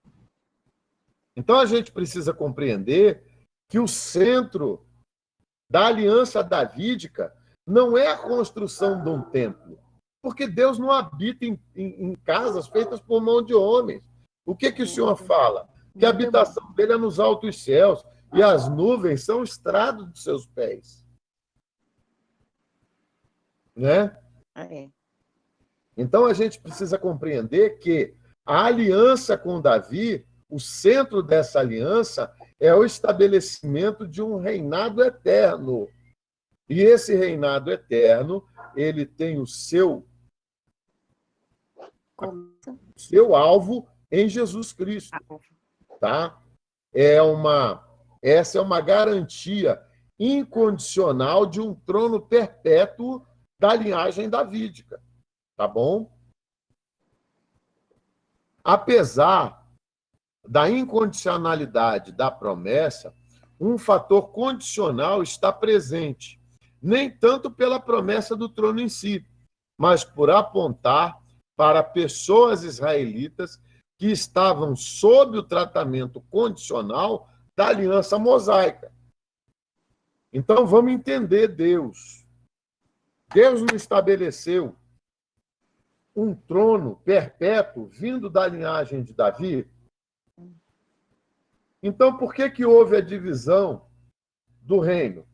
Então a gente precisa compreender que o centro da aliança davídica não é a construção de um templo, porque Deus não habita em casas feitas por mão de homens. O que o Senhor fala? Que a habitação dele é nos altos céus e as nuvens são o estrado dos seus pés. Né? Então a gente precisa compreender que a aliança com Davi, o centro dessa aliança é o estabelecimento de um reinado eterno. E esse reinado eterno, ele tem o seu alvo em Jesus Cristo. Tá? Essa é uma garantia incondicional de um trono perpétuo da linhagem davídica. Tá bom? Apesar da incondicionalidade da promessa, um fator condicional está presente, nem tanto pela promessa do trono em si, mas por apontar para pessoas israelitas que estavam sob o tratamento condicional da aliança mosaica. Então, vamos entender Deus. Deus não estabeleceu um trono perpétuo vindo da linhagem de Davi? Então, por que houve a divisão do reino?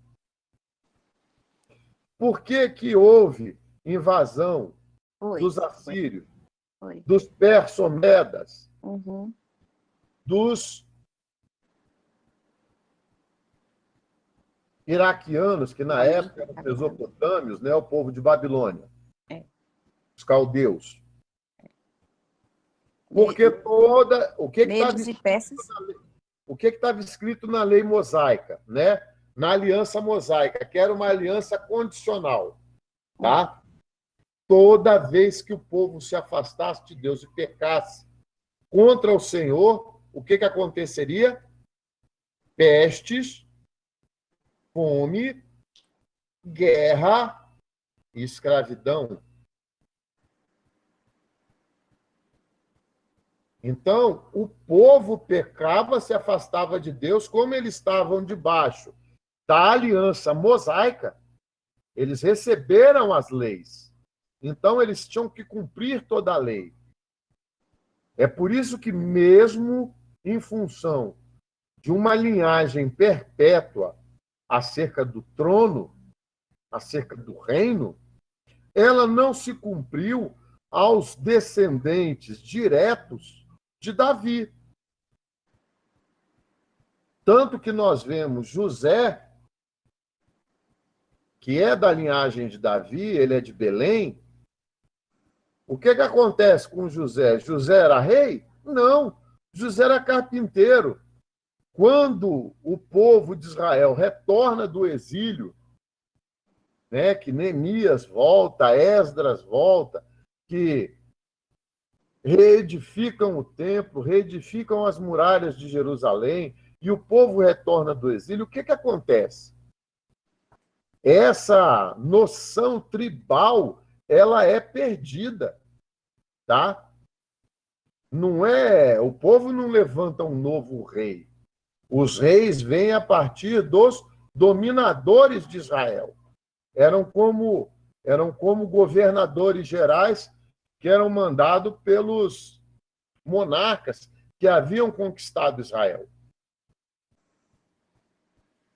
Por que houve invasão dos assírios, dos perso-medas, dos iraquianos, que na época eram mesopotâmios, né, o povo de Babilônia, os caldeus? Porque o que estava escrito na lei mosaica, né? Na aliança mosaica, que era uma aliança condicional, tá? Toda vez que o povo se afastasse de Deus e pecasse contra o Senhor, o que aconteceria? Pestes, fome, guerra e escravidão. Então, o povo pecava, se afastava de Deus, como eles estavam debaixo da aliança mosaica, eles receberam as leis. Então, eles tinham que cumprir toda a lei. É por isso que, mesmo em função de uma linhagem perpétua acerca do trono, acerca do reino, ela não se cumpriu aos descendentes diretos de Davi. Tanto que nós vemos José, que é da linhagem de Davi, ele é de Belém. O que acontece com José? José era rei? Não, José era carpinteiro. Quando o povo de Israel retorna do exílio, né, que Neemias volta, Esdras volta, que reedificam o templo, reedificam as muralhas de Jerusalém, e o povo retorna do exílio, o que acontece? Essa noção tribal, ela é perdida, tá? O povo não levanta um novo rei. Os reis vêm a partir dos dominadores de Israel. eram como governadores gerais que eram mandados pelos monarcas que haviam conquistado Israel.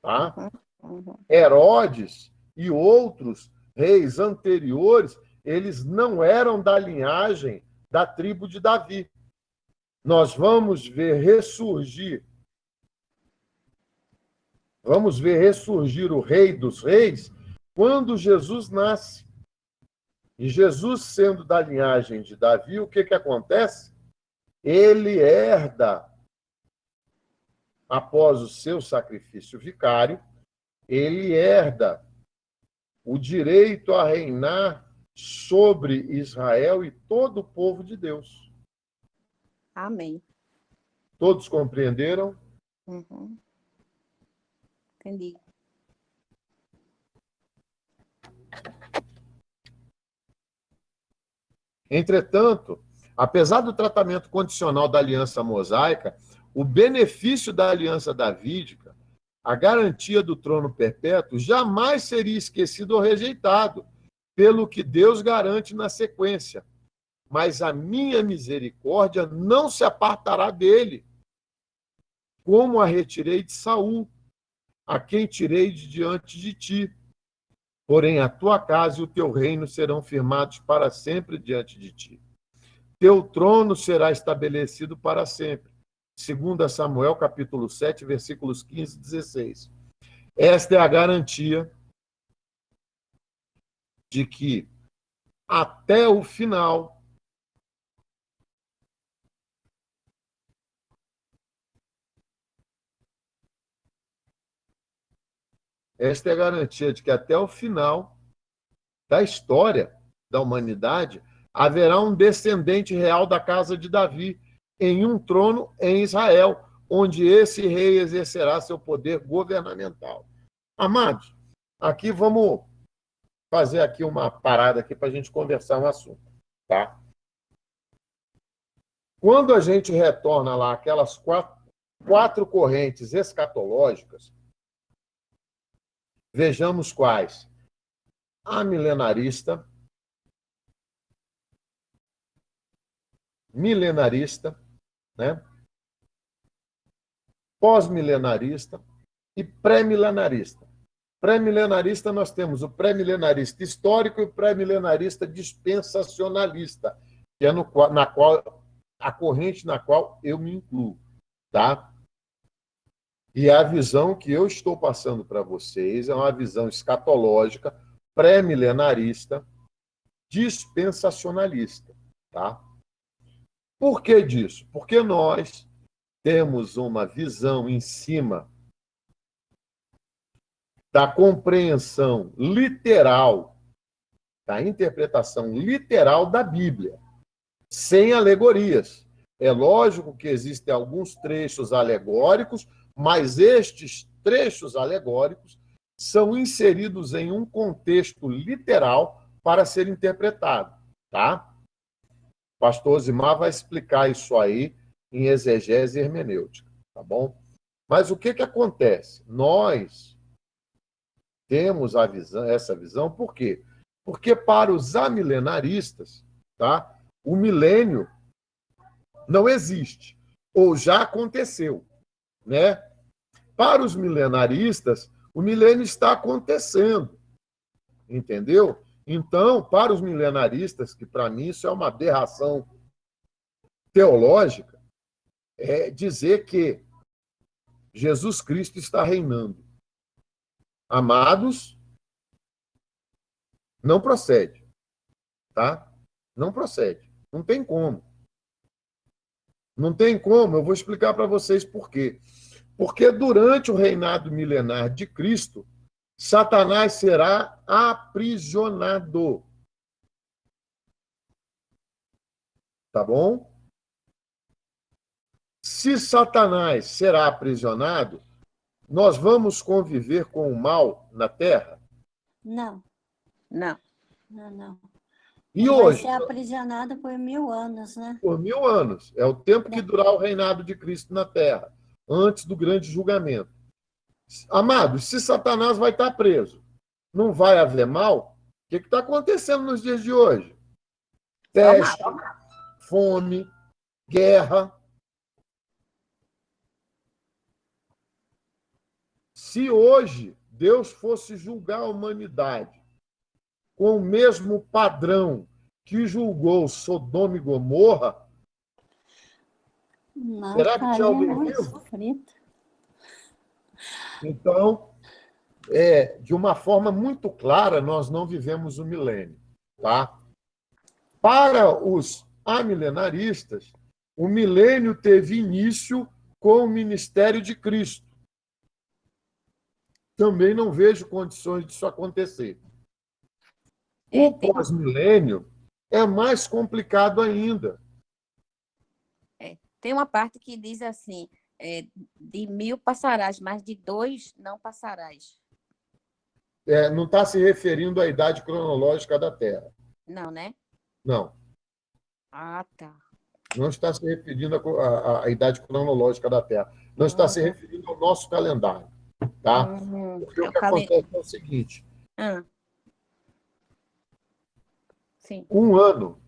Tá? Herodes e outros reis anteriores, eles não eram da linhagem da tribo de Davi. Nós vamos ver ressurgir o Rei dos Reis quando Jesus nasce. E Jesus, sendo da linhagem de Davi, o que acontece? Ele herda, após o seu sacrifício vicário, ele herda o direito a reinar sobre Israel e todo o povo de Deus. Amém. Todos compreenderam? Uhum. Entendi. Entretanto, apesar do tratamento condicional da aliança mosaica, o benefício da aliança davídica, a garantia do trono perpétuo, jamais seria esquecido ou rejeitado, pelo que Deus garante na sequência. Mas a minha misericórdia não se apartará dele, como a retirei de Saul, a quem tirei de diante de ti. Porém, a tua casa e o teu reino serão firmados para sempre diante de ti. Teu trono será estabelecido para sempre. 2 Samuel, capítulo 7, versículos 15 e 16. Esta é a garantia de que, até o final, esta é a garantia de que até o final da história da humanidade haverá um descendente real da casa de Davi em um trono em Israel, onde esse rei exercerá seu poder governamental. Amados, aqui vamos fazer aqui uma parada aqui para a gente conversar um assunto, tá? Quando a gente retorna lá aquelas quatro correntes escatológicas, vejamos quais. A milenarista, né? Pós-milenarista e pré-milenarista. Pré-milenarista, nós temos o pré-milenarista histórico e o pré-milenarista dispensacionalista, que é a corrente na qual eu me incluo, tá? E a visão que eu estou passando para vocês é uma visão escatológica, pré-milenarista, dispensacionalista, tá? Por que disso? Porque nós temos uma visão em cima da compreensão literal, da interpretação literal da Bíblia, sem alegorias. É lógico que existem alguns trechos alegóricos, mas estes trechos alegóricos são inseridos em um contexto literal para ser interpretado, tá? O pastor Osimar vai explicar isso aí em exegese e hermenêutica, tá bom? Mas o que acontece? Nós temos essa visão, por quê? Porque para os amilenaristas, tá? O milênio não existe, ou já aconteceu, né? Para os milenaristas, o milênio está acontecendo, entendeu? Então, para os milenaristas, que para mim isso é uma aberração teológica, é dizer que Jesus Cristo está reinando. Amados, não procede, tá? Não procede. Não tem como. Não tem como, eu vou explicar para vocês por quê. Porque durante o reinado milenar de Cristo, Satanás será aprisionado. Tá bom? Se Satanás será aprisionado, nós vamos conviver com o mal na Terra? Não, Não. não. E Ele hoje? vai ser aprisionado por 1000 anos, né? Por 1000 anos. É o tempo que durar o reinado de Cristo na Terra, antes do grande julgamento. Amados, se Satanás vai estar preso, não vai haver mal? O que está acontecendo nos dias de hoje? Só Peste, fome, guerra. Se hoje Deus fosse julgar a humanidade com o mesmo padrão que julgou Sodoma e Gomorra, Não, será que tinha alguém muito vivo? frito. Então, de uma forma muito clara, nós não vivemos o milênio. Tá? Para os amilenaristas, o milênio teve início com o ministério de Cristo. Também não vejo condições disso acontecer. O pós-milênio é mais complicado ainda. Tem uma parte que diz assim, de 1000 passarás, mas de 2 não passarás. Não está se referindo à idade cronológica da Terra. Não, né? Não. Ah, tá. Não está se referindo à idade cronológica da Terra. Não está se referindo ao nosso calendário. Tá? Porque o que acontece é o seguinte. Sim. Um ano,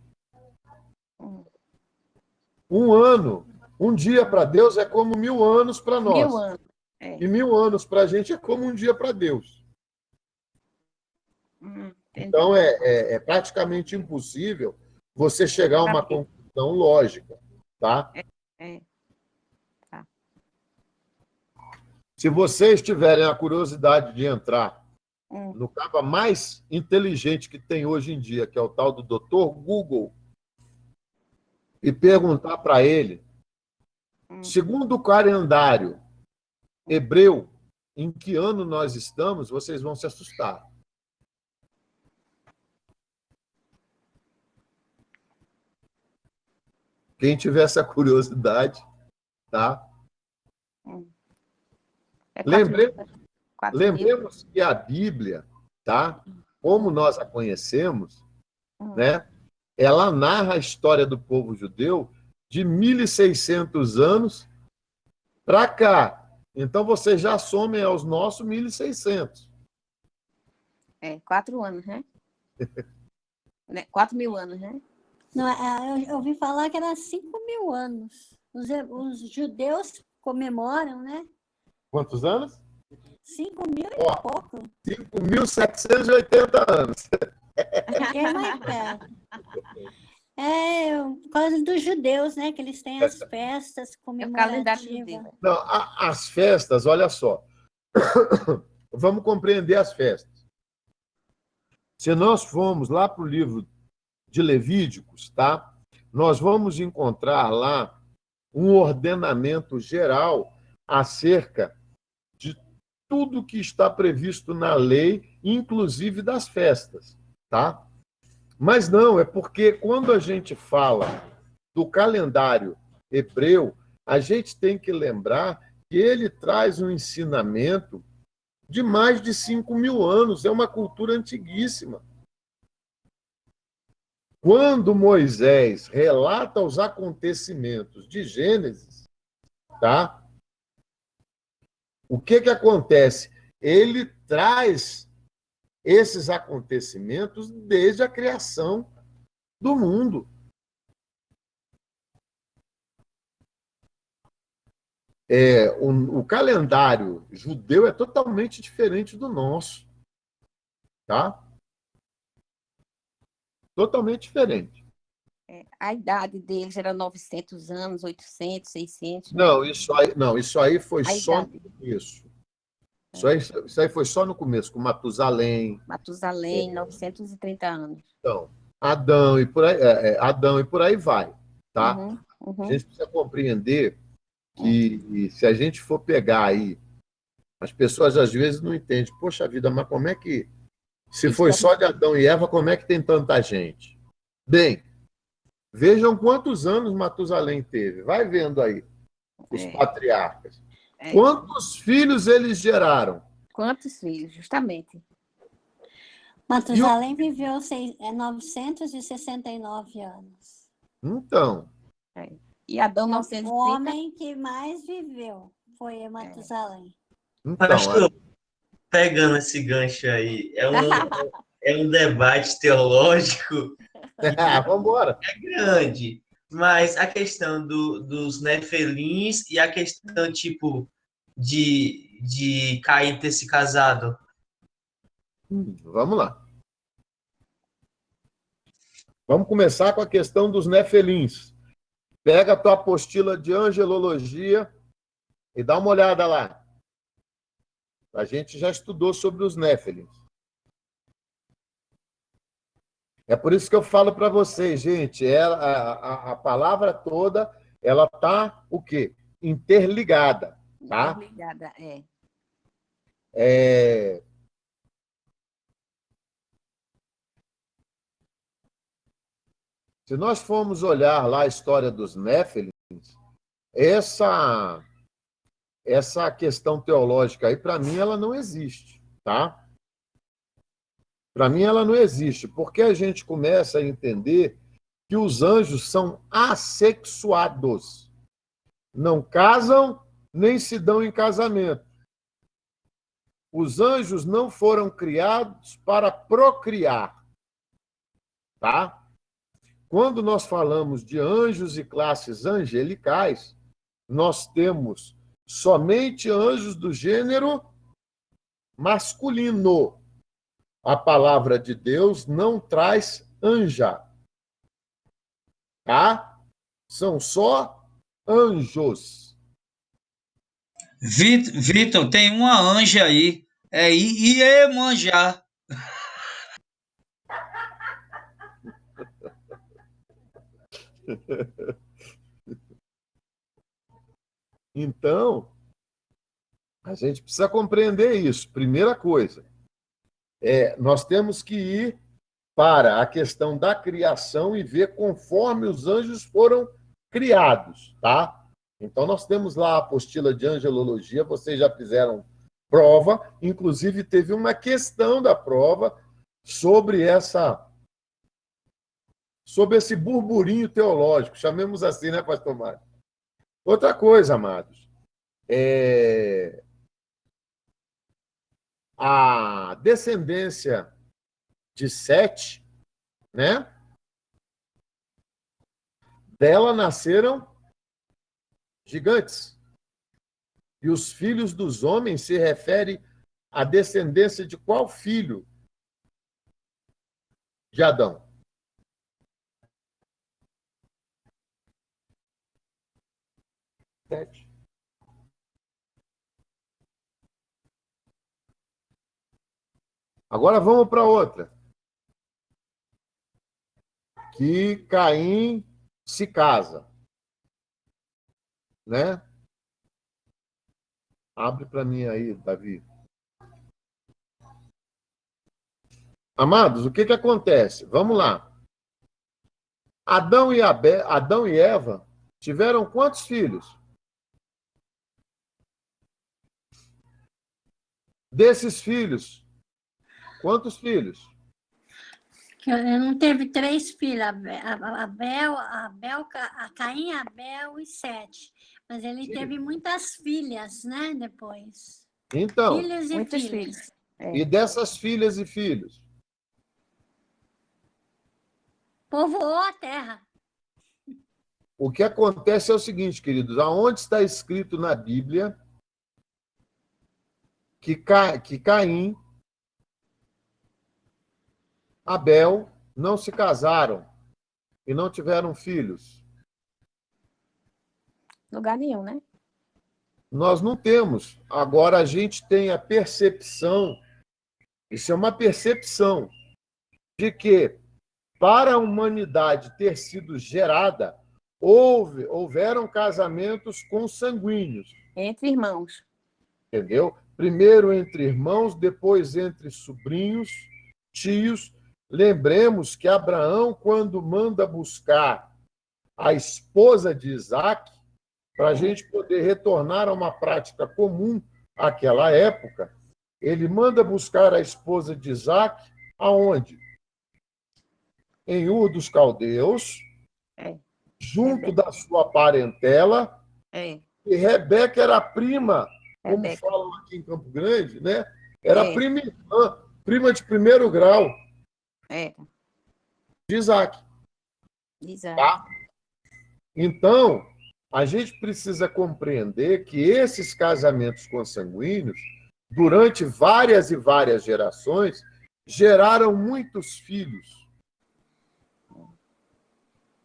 um dia para Deus é como 1000 anos para nós. 1000 anos. E 1000 anos para a gente é como um dia para Deus. Então, é praticamente impossível você chegar a uma conclusão lógica. Tá? Tá. Se vocês tiverem a curiosidade de entrar no cara mais inteligente que tem hoje em dia, que é o tal do Dr. Google, e perguntar para ele, segundo o calendário hebreu, em que ano nós estamos, vocês vão se assustar. Quem tiver essa curiosidade, tá? Lembremos que a Bíblia, tá? Como nós a conhecemos, né? Ela narra a história do povo judeu de 1600 anos para cá. Então, vocês já somem aos nossos 1600. 4 anos, né? 4.000 anos, né? Não, eu ouvi falar que era 5.000 anos. Os judeus comemoram, né? Quantos anos? 5.000 e pouco. 5.780 anos. É mais perto. Por causa dos judeus, né? Que eles têm as festas comemorativas. Não, as festas, olha só. Vamos compreender as festas. Se nós formos lá para o livro de Levíticos, tá? Nós vamos encontrar lá um ordenamento geral acerca de tudo que está previsto na lei, inclusive das festas, tá? Mas não, é porque quando a gente fala do calendário hebreu, a gente tem que lembrar que ele traz um ensinamento de mais de 5.000 anos, é uma cultura antiguíssima. Quando Moisés relata os acontecimentos de Gênesis, tá? O que acontece? Ele traz esses acontecimentos desde a criação do mundo. O calendário judeu é totalmente diferente do nosso. Tá? Totalmente diferente. A idade deles era 900 anos, 800, 600. Não, isso aí foi só no começo. Isso aí foi só no começo, com Matusalém. 930 anos. Então, Adão e por aí vai. Tá? A gente precisa compreender que se a gente for pegar aí, as pessoas às vezes não entendem. Poxa vida, mas como é que... Se foi só de Adão e Eva, como é que tem tanta gente? Bem, vejam quantos anos Matusalém teve. Vai vendo aí os patriarcas. Quantos filhos eles geraram? Quantos filhos, justamente. Matusalém viveu 969 anos. Então. E Adão 930. O homem que mais viveu foi Matusalém. Então, pegando esse gancho aí, é um debate teológico Vamos embora. grande, mas a questão dos nefelins e a questão, tipo, de Caim ter se casado. Vamos lá. Vamos começar com a questão dos nefelins. Pega a tua apostila de angelologia e dá uma olhada lá. A gente já estudou sobre os néfelins. É por isso que eu falo para vocês, gente, a palavra toda, ela está o quê? Interligada, tá? Interligada, Se nós formos olhar lá a história dos néfelins, essa questão teológica aí, para mim, ela não existe, tá? Para mim, ela não existe, porque a gente começa a entender que os anjos são assexuados. Não casam, nem se dão em casamento. Os anjos não foram criados para procriar, tá? Quando nós falamos de anjos e classes angelicais, nós temos somente anjos do gênero masculino. A palavra de Deus não traz anja, tá? São só anjos. Vitor, tem uma anja aí. É Iemanjá. Então, a gente precisa compreender isso. Primeira coisa, nós temos que ir para a questão da criação e ver conforme os anjos foram criados, tá? Então, nós temos lá a apostila de angelologia, vocês já fizeram prova, inclusive teve uma questão da prova sobre esse burburinho teológico, chamemos assim, né, pastor Mário? Outra coisa, amados, a descendência de Sete, né? Dela nasceram gigantes. E os filhos dos homens se refere à descendência de qual filho? De Adão. Sete. Agora vamos para outra. Que Caim se casa, né? Abre para mim aí, Davi. Amados, o que acontece? Vamos lá. Adão e Eva tiveram quantos filhos? Desses filhos, quantos filhos? Não teve 3 filhos, Caim, Abel e Sete. Mas ele teve muitas filhas, né, depois. Então, Filhos e muitos filhas. filhos. e dessas filhas e filhos? Povoou a terra. O que acontece é o seguinte, queridos, aonde está escrito na Bíblia que Caim, Abel não se casaram e não tiveram filhos? Lugar nenhum, né? Nós não temos. Agora a gente tem a percepção, isso é uma percepção, de que para a humanidade ter sido gerada, houveram casamentos consanguíneos. Entre irmãos. Entendeu? Primeiro entre irmãos, depois entre sobrinhos, tios. Lembremos que Abraão, quando manda buscar a esposa de Isaac, para a gente poder retornar a uma prática comum àquela época, ele manda buscar a esposa de Isaac aonde? Em Ur dos Caldeus, junto da sua parentela, e Rebeca era prima, como falam aqui em Campo Grande, né? Era É. prima irmã, prima de primeiro grau É, de Isaac. exato. Tá? Então, a gente precisa compreender que esses casamentos consanguíneos, durante várias e várias gerações, geraram muitos filhos.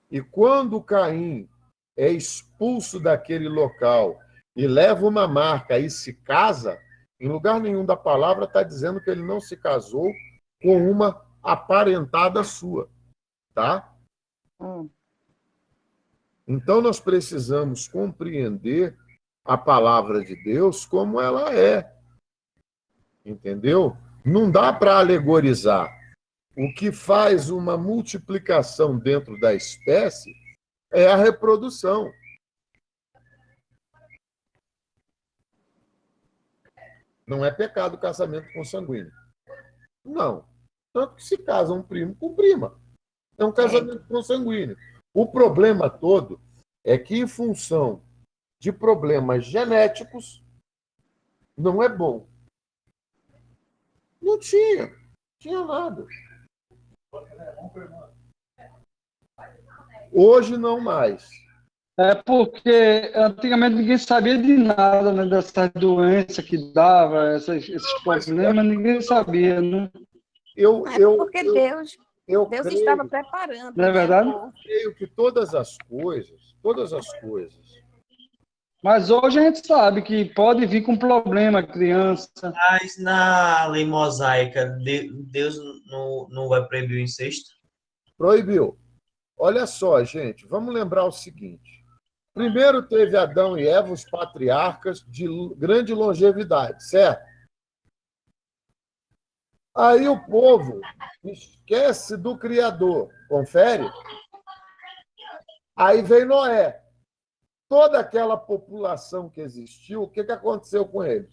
E quando Caim é expulso daquele local e leva uma marca e se casa, em lugar nenhum da palavra está dizendo que ele não se casou com uma aparentada sua, tá? Hum, Então, nós precisamos compreender a palavra de Deus como ela é, entendeu? Não dá para alegorizar. O que faz uma multiplicação dentro da espécie é a reprodução. Não é pecado o casamento consanguíneo. Não. Tanto que se casa um primo com prima. É um casamento consanguíneo. O problema todo é que, em função de problemas genéticos, não é bom. Não tinha nada. Hoje não mais. É porque antigamente ninguém sabia de nada, né, dessas doenças que dava, esses problemas, ninguém sabia, né? porque Deus eu estava preparando, Não é né, verdade? o povo. creio que todas as coisas, Mas hoje a gente sabe que pode vir com problema, criança. Mas na lei mosaica, Deus não vai proibir o incesto? proibiu. Olha só, gente, vamos lembrar o seguinte. Primeiro teve Adão e Eva, os patriarcas de grande longevidade, certo? Aí o povo esquece do Criador. Confere? Aí vem Noé. Toda aquela população que existiu, o que aconteceu com eles?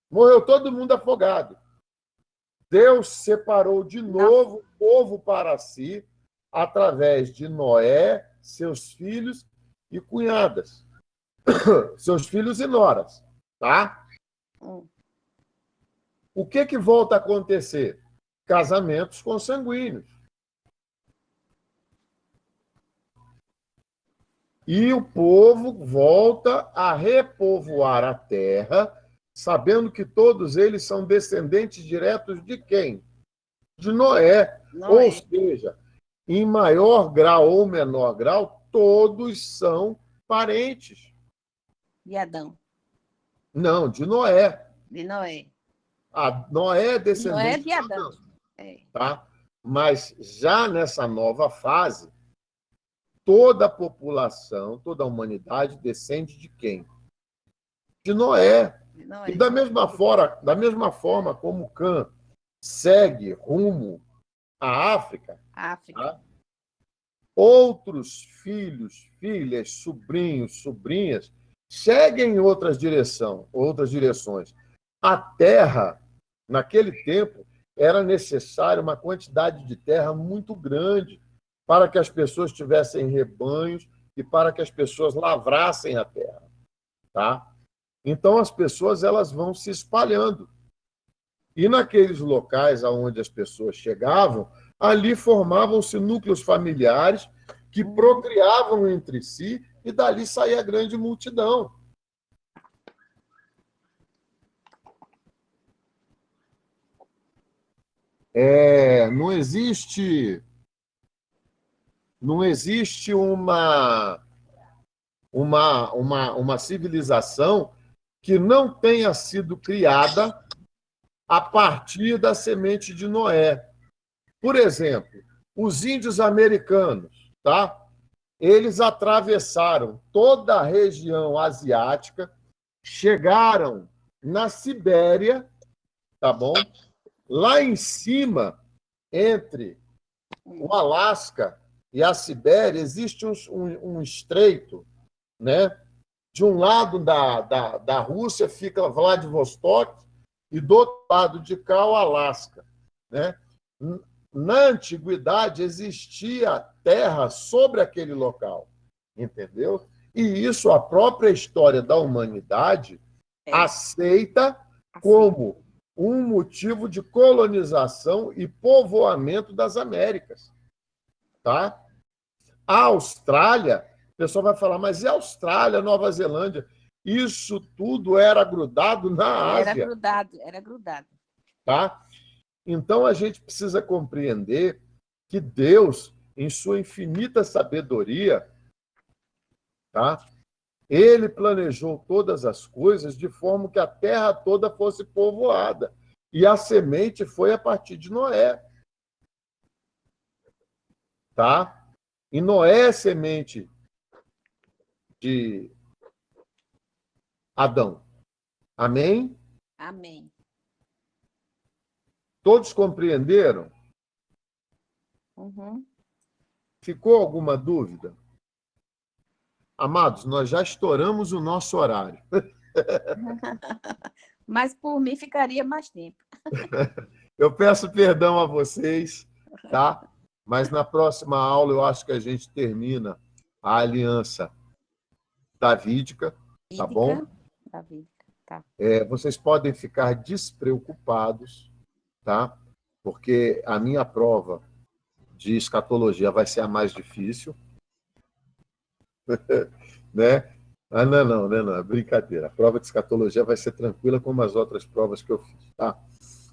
Morreu todo mundo afogado. Deus separou de novo o povo para si, através de Noé, seus filhos e cunhadas. Seus filhos e noras. Tá? O que volta a acontecer? Casamentos consanguíneos. E o povo volta a repovoar a terra, sabendo que todos eles são descendentes diretos de quem? De Noé. Ou seja, em maior grau ou menor grau, todos são parentes. De Adão, Não, de Noé. de Noé. Noé é Noé descendente de Adão. tá? Mas já nessa nova fase, toda a população, toda a humanidade descende de quem? De Noé. De Noé. E da mesma forma como Cã segue rumo à África, África. tá? Outros filhos, filhas, sobrinhos, sobrinhas seguem outras direções. A terra, naquele tempo, era necessária uma quantidade de terra muito grande para que as pessoas tivessem rebanhos e para que as pessoas lavrassem a terra, tá? Então as pessoas elas vão se espalhando. E naqueles locais aonde as pessoas chegavam, ali formavam-se núcleos familiares que procriavam entre si e dali saía a grande multidão. Não existe uma civilização que não tenha sido criada a partir da semente de Noé. Por exemplo, os índios americanos, tá? Eles atravessaram toda a região asiática, chegaram na Sibéria, tá bom? Lá em cima, entre o Alasca e a Sibéria, existe um estreito, né? De um lado da Rússia fica Vladivostok e do outro lado de cá o Alasca, né? Na antiguidade existia terra sobre aquele local, entendeu? E isso a própria história da humanidade aceita como um motivo de colonização e povoamento das Américas. Tá? A Austrália, o pessoal vai falar, mas e a Austrália, Nova Zelândia? Isso tudo era grudado na Ásia. Era grudado. Tá? Então, a gente precisa compreender que Deus, em sua infinita sabedoria, tá? Ele planejou todas as coisas de forma que a terra toda fosse povoada. E a semente foi a partir de Noé. Tá? E Noé é semente de Adão. Amém? Amém. Todos compreenderam? Uhum. Ficou alguma dúvida? Amados, nós já estouramos o nosso horário. Mas por mim ficaria mais tempo. Eu peço perdão a vocês, tá? Mas na próxima aula eu acho que a gente termina a aliança davídica, tá bom? Davídica, tá. Vocês podem ficar despreocupados, tá? Porque a minha prova de escatologia vai ser a mais difícil. Né? Não, é brincadeira. A prova de escatologia vai ser tranquila como as outras provas que eu fiz, tá?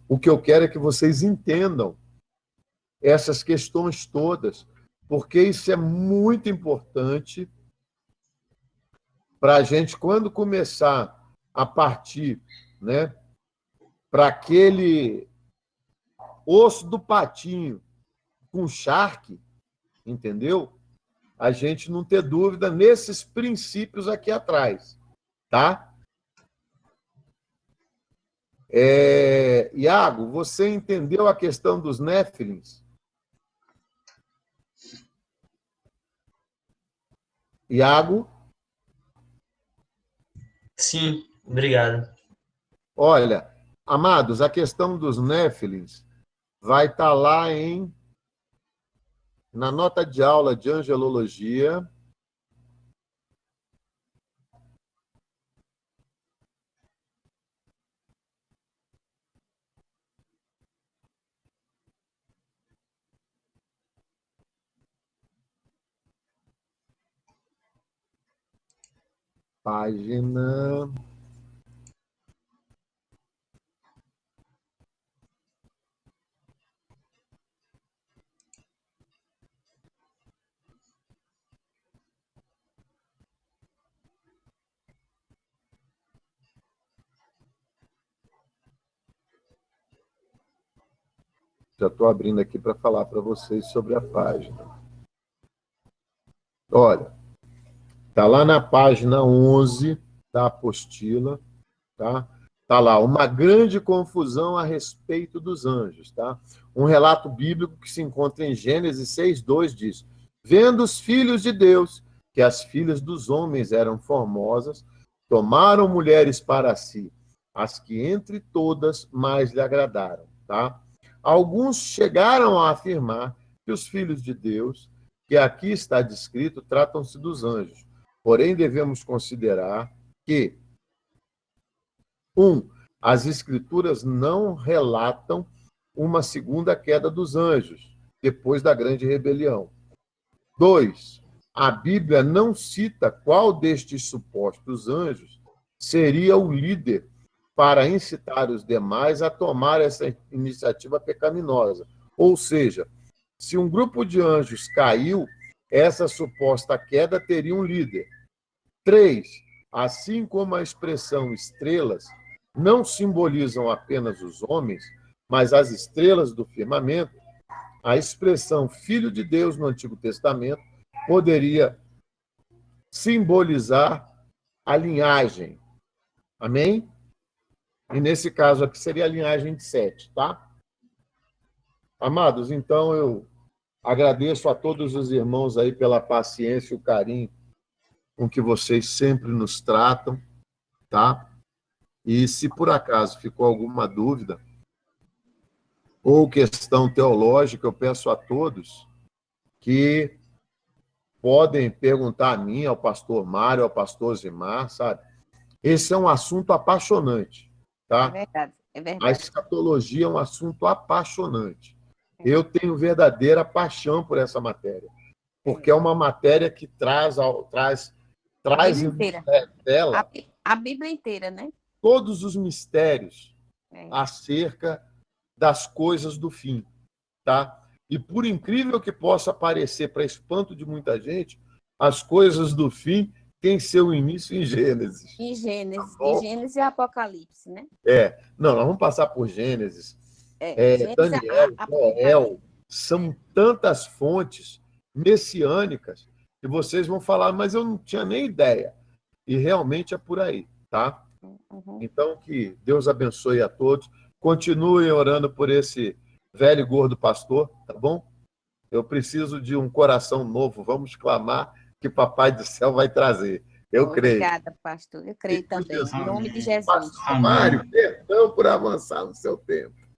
O que eu quero é que vocês entendam essas questões todas, porque isso é muito importante para a gente, quando começar a partir, né, para aquele osso do patinho com charque, entendeu? A gente não ter dúvida nesses princípios aqui atrás, tá? Iago, você entendeu a questão dos Néfilins? Iago? Sim, obrigado. Olha, amados, a questão dos Néfilins vai estar lá na nota de aula de angelologia. Página... Já estou abrindo aqui para falar para vocês sobre a página. Olha, está lá na página 11 da apostila, tá? Está lá, uma grande confusão a respeito dos anjos, tá? Um relato bíblico que se encontra em Gênesis 6:2 diz: vendo os filhos de Deus que as filhas dos homens eram formosas, tomaram mulheres para si, as que entre todas mais lhe agradaram, tá? Alguns chegaram a afirmar que os filhos de Deus, que aqui está descrito, tratam-se dos anjos. Porém, devemos considerar que, as Escrituras não relatam uma segunda queda dos anjos, depois da grande rebelião. 2, a Bíblia não cita qual destes supostos anjos seria o líder para incitar os demais a tomar essa iniciativa pecaminosa. Ou seja, se um grupo de anjos caiu, essa suposta queda teria um líder. 3, assim como a expressão estrelas não simbolizam apenas os homens, mas as estrelas do firmamento, a expressão Filho de Deus no Antigo Testamento poderia simbolizar a linhagem. Amém? E nesse caso aqui seria a linhagem de Sete, tá? Amados, então eu agradeço a todos os irmãos aí pela paciência e o carinho com que vocês sempre nos tratam, tá? E se por acaso ficou alguma dúvida ou questão teológica, eu peço a todos que podem perguntar a mim, ao pastor Mário, ao pastor Zimar, sabe? Esse é um assunto apaixonante, tá? verdade, é A verdade. escatologia é um assunto apaixonante. Eu tenho verdadeira paixão por essa matéria, porque é uma matéria que traz A traz Bíblia no inteira. mistério dela A Bíblia inteira, né? todos os mistérios É. acerca das coisas do fim, tá? E por incrível que possa parecer, para espanto de muita gente, as coisas do fim têm seu início em Gênesis. Em Gênesis, Tá bom? de Gênesis e Apocalipse, né? Não, nós vamos passar por Gênesis, Gênesis, Daniel, Apocalipse. Joel, são tantas fontes messiânicas que vocês vão falar, mas eu não tinha nem ideia. E realmente é por aí, tá? Uhum. Então, que Deus abençoe a todos. Continuem orando por esse velho e gordo pastor, tá bom? Eu preciso de um coração novo. Vamos clamar que Papai do Céu vai trazer. Eu creio. Obrigada, pastor. Eu creio também. Em nome de Jesus. Pastor Mário, perdão por avançar no seu tempo.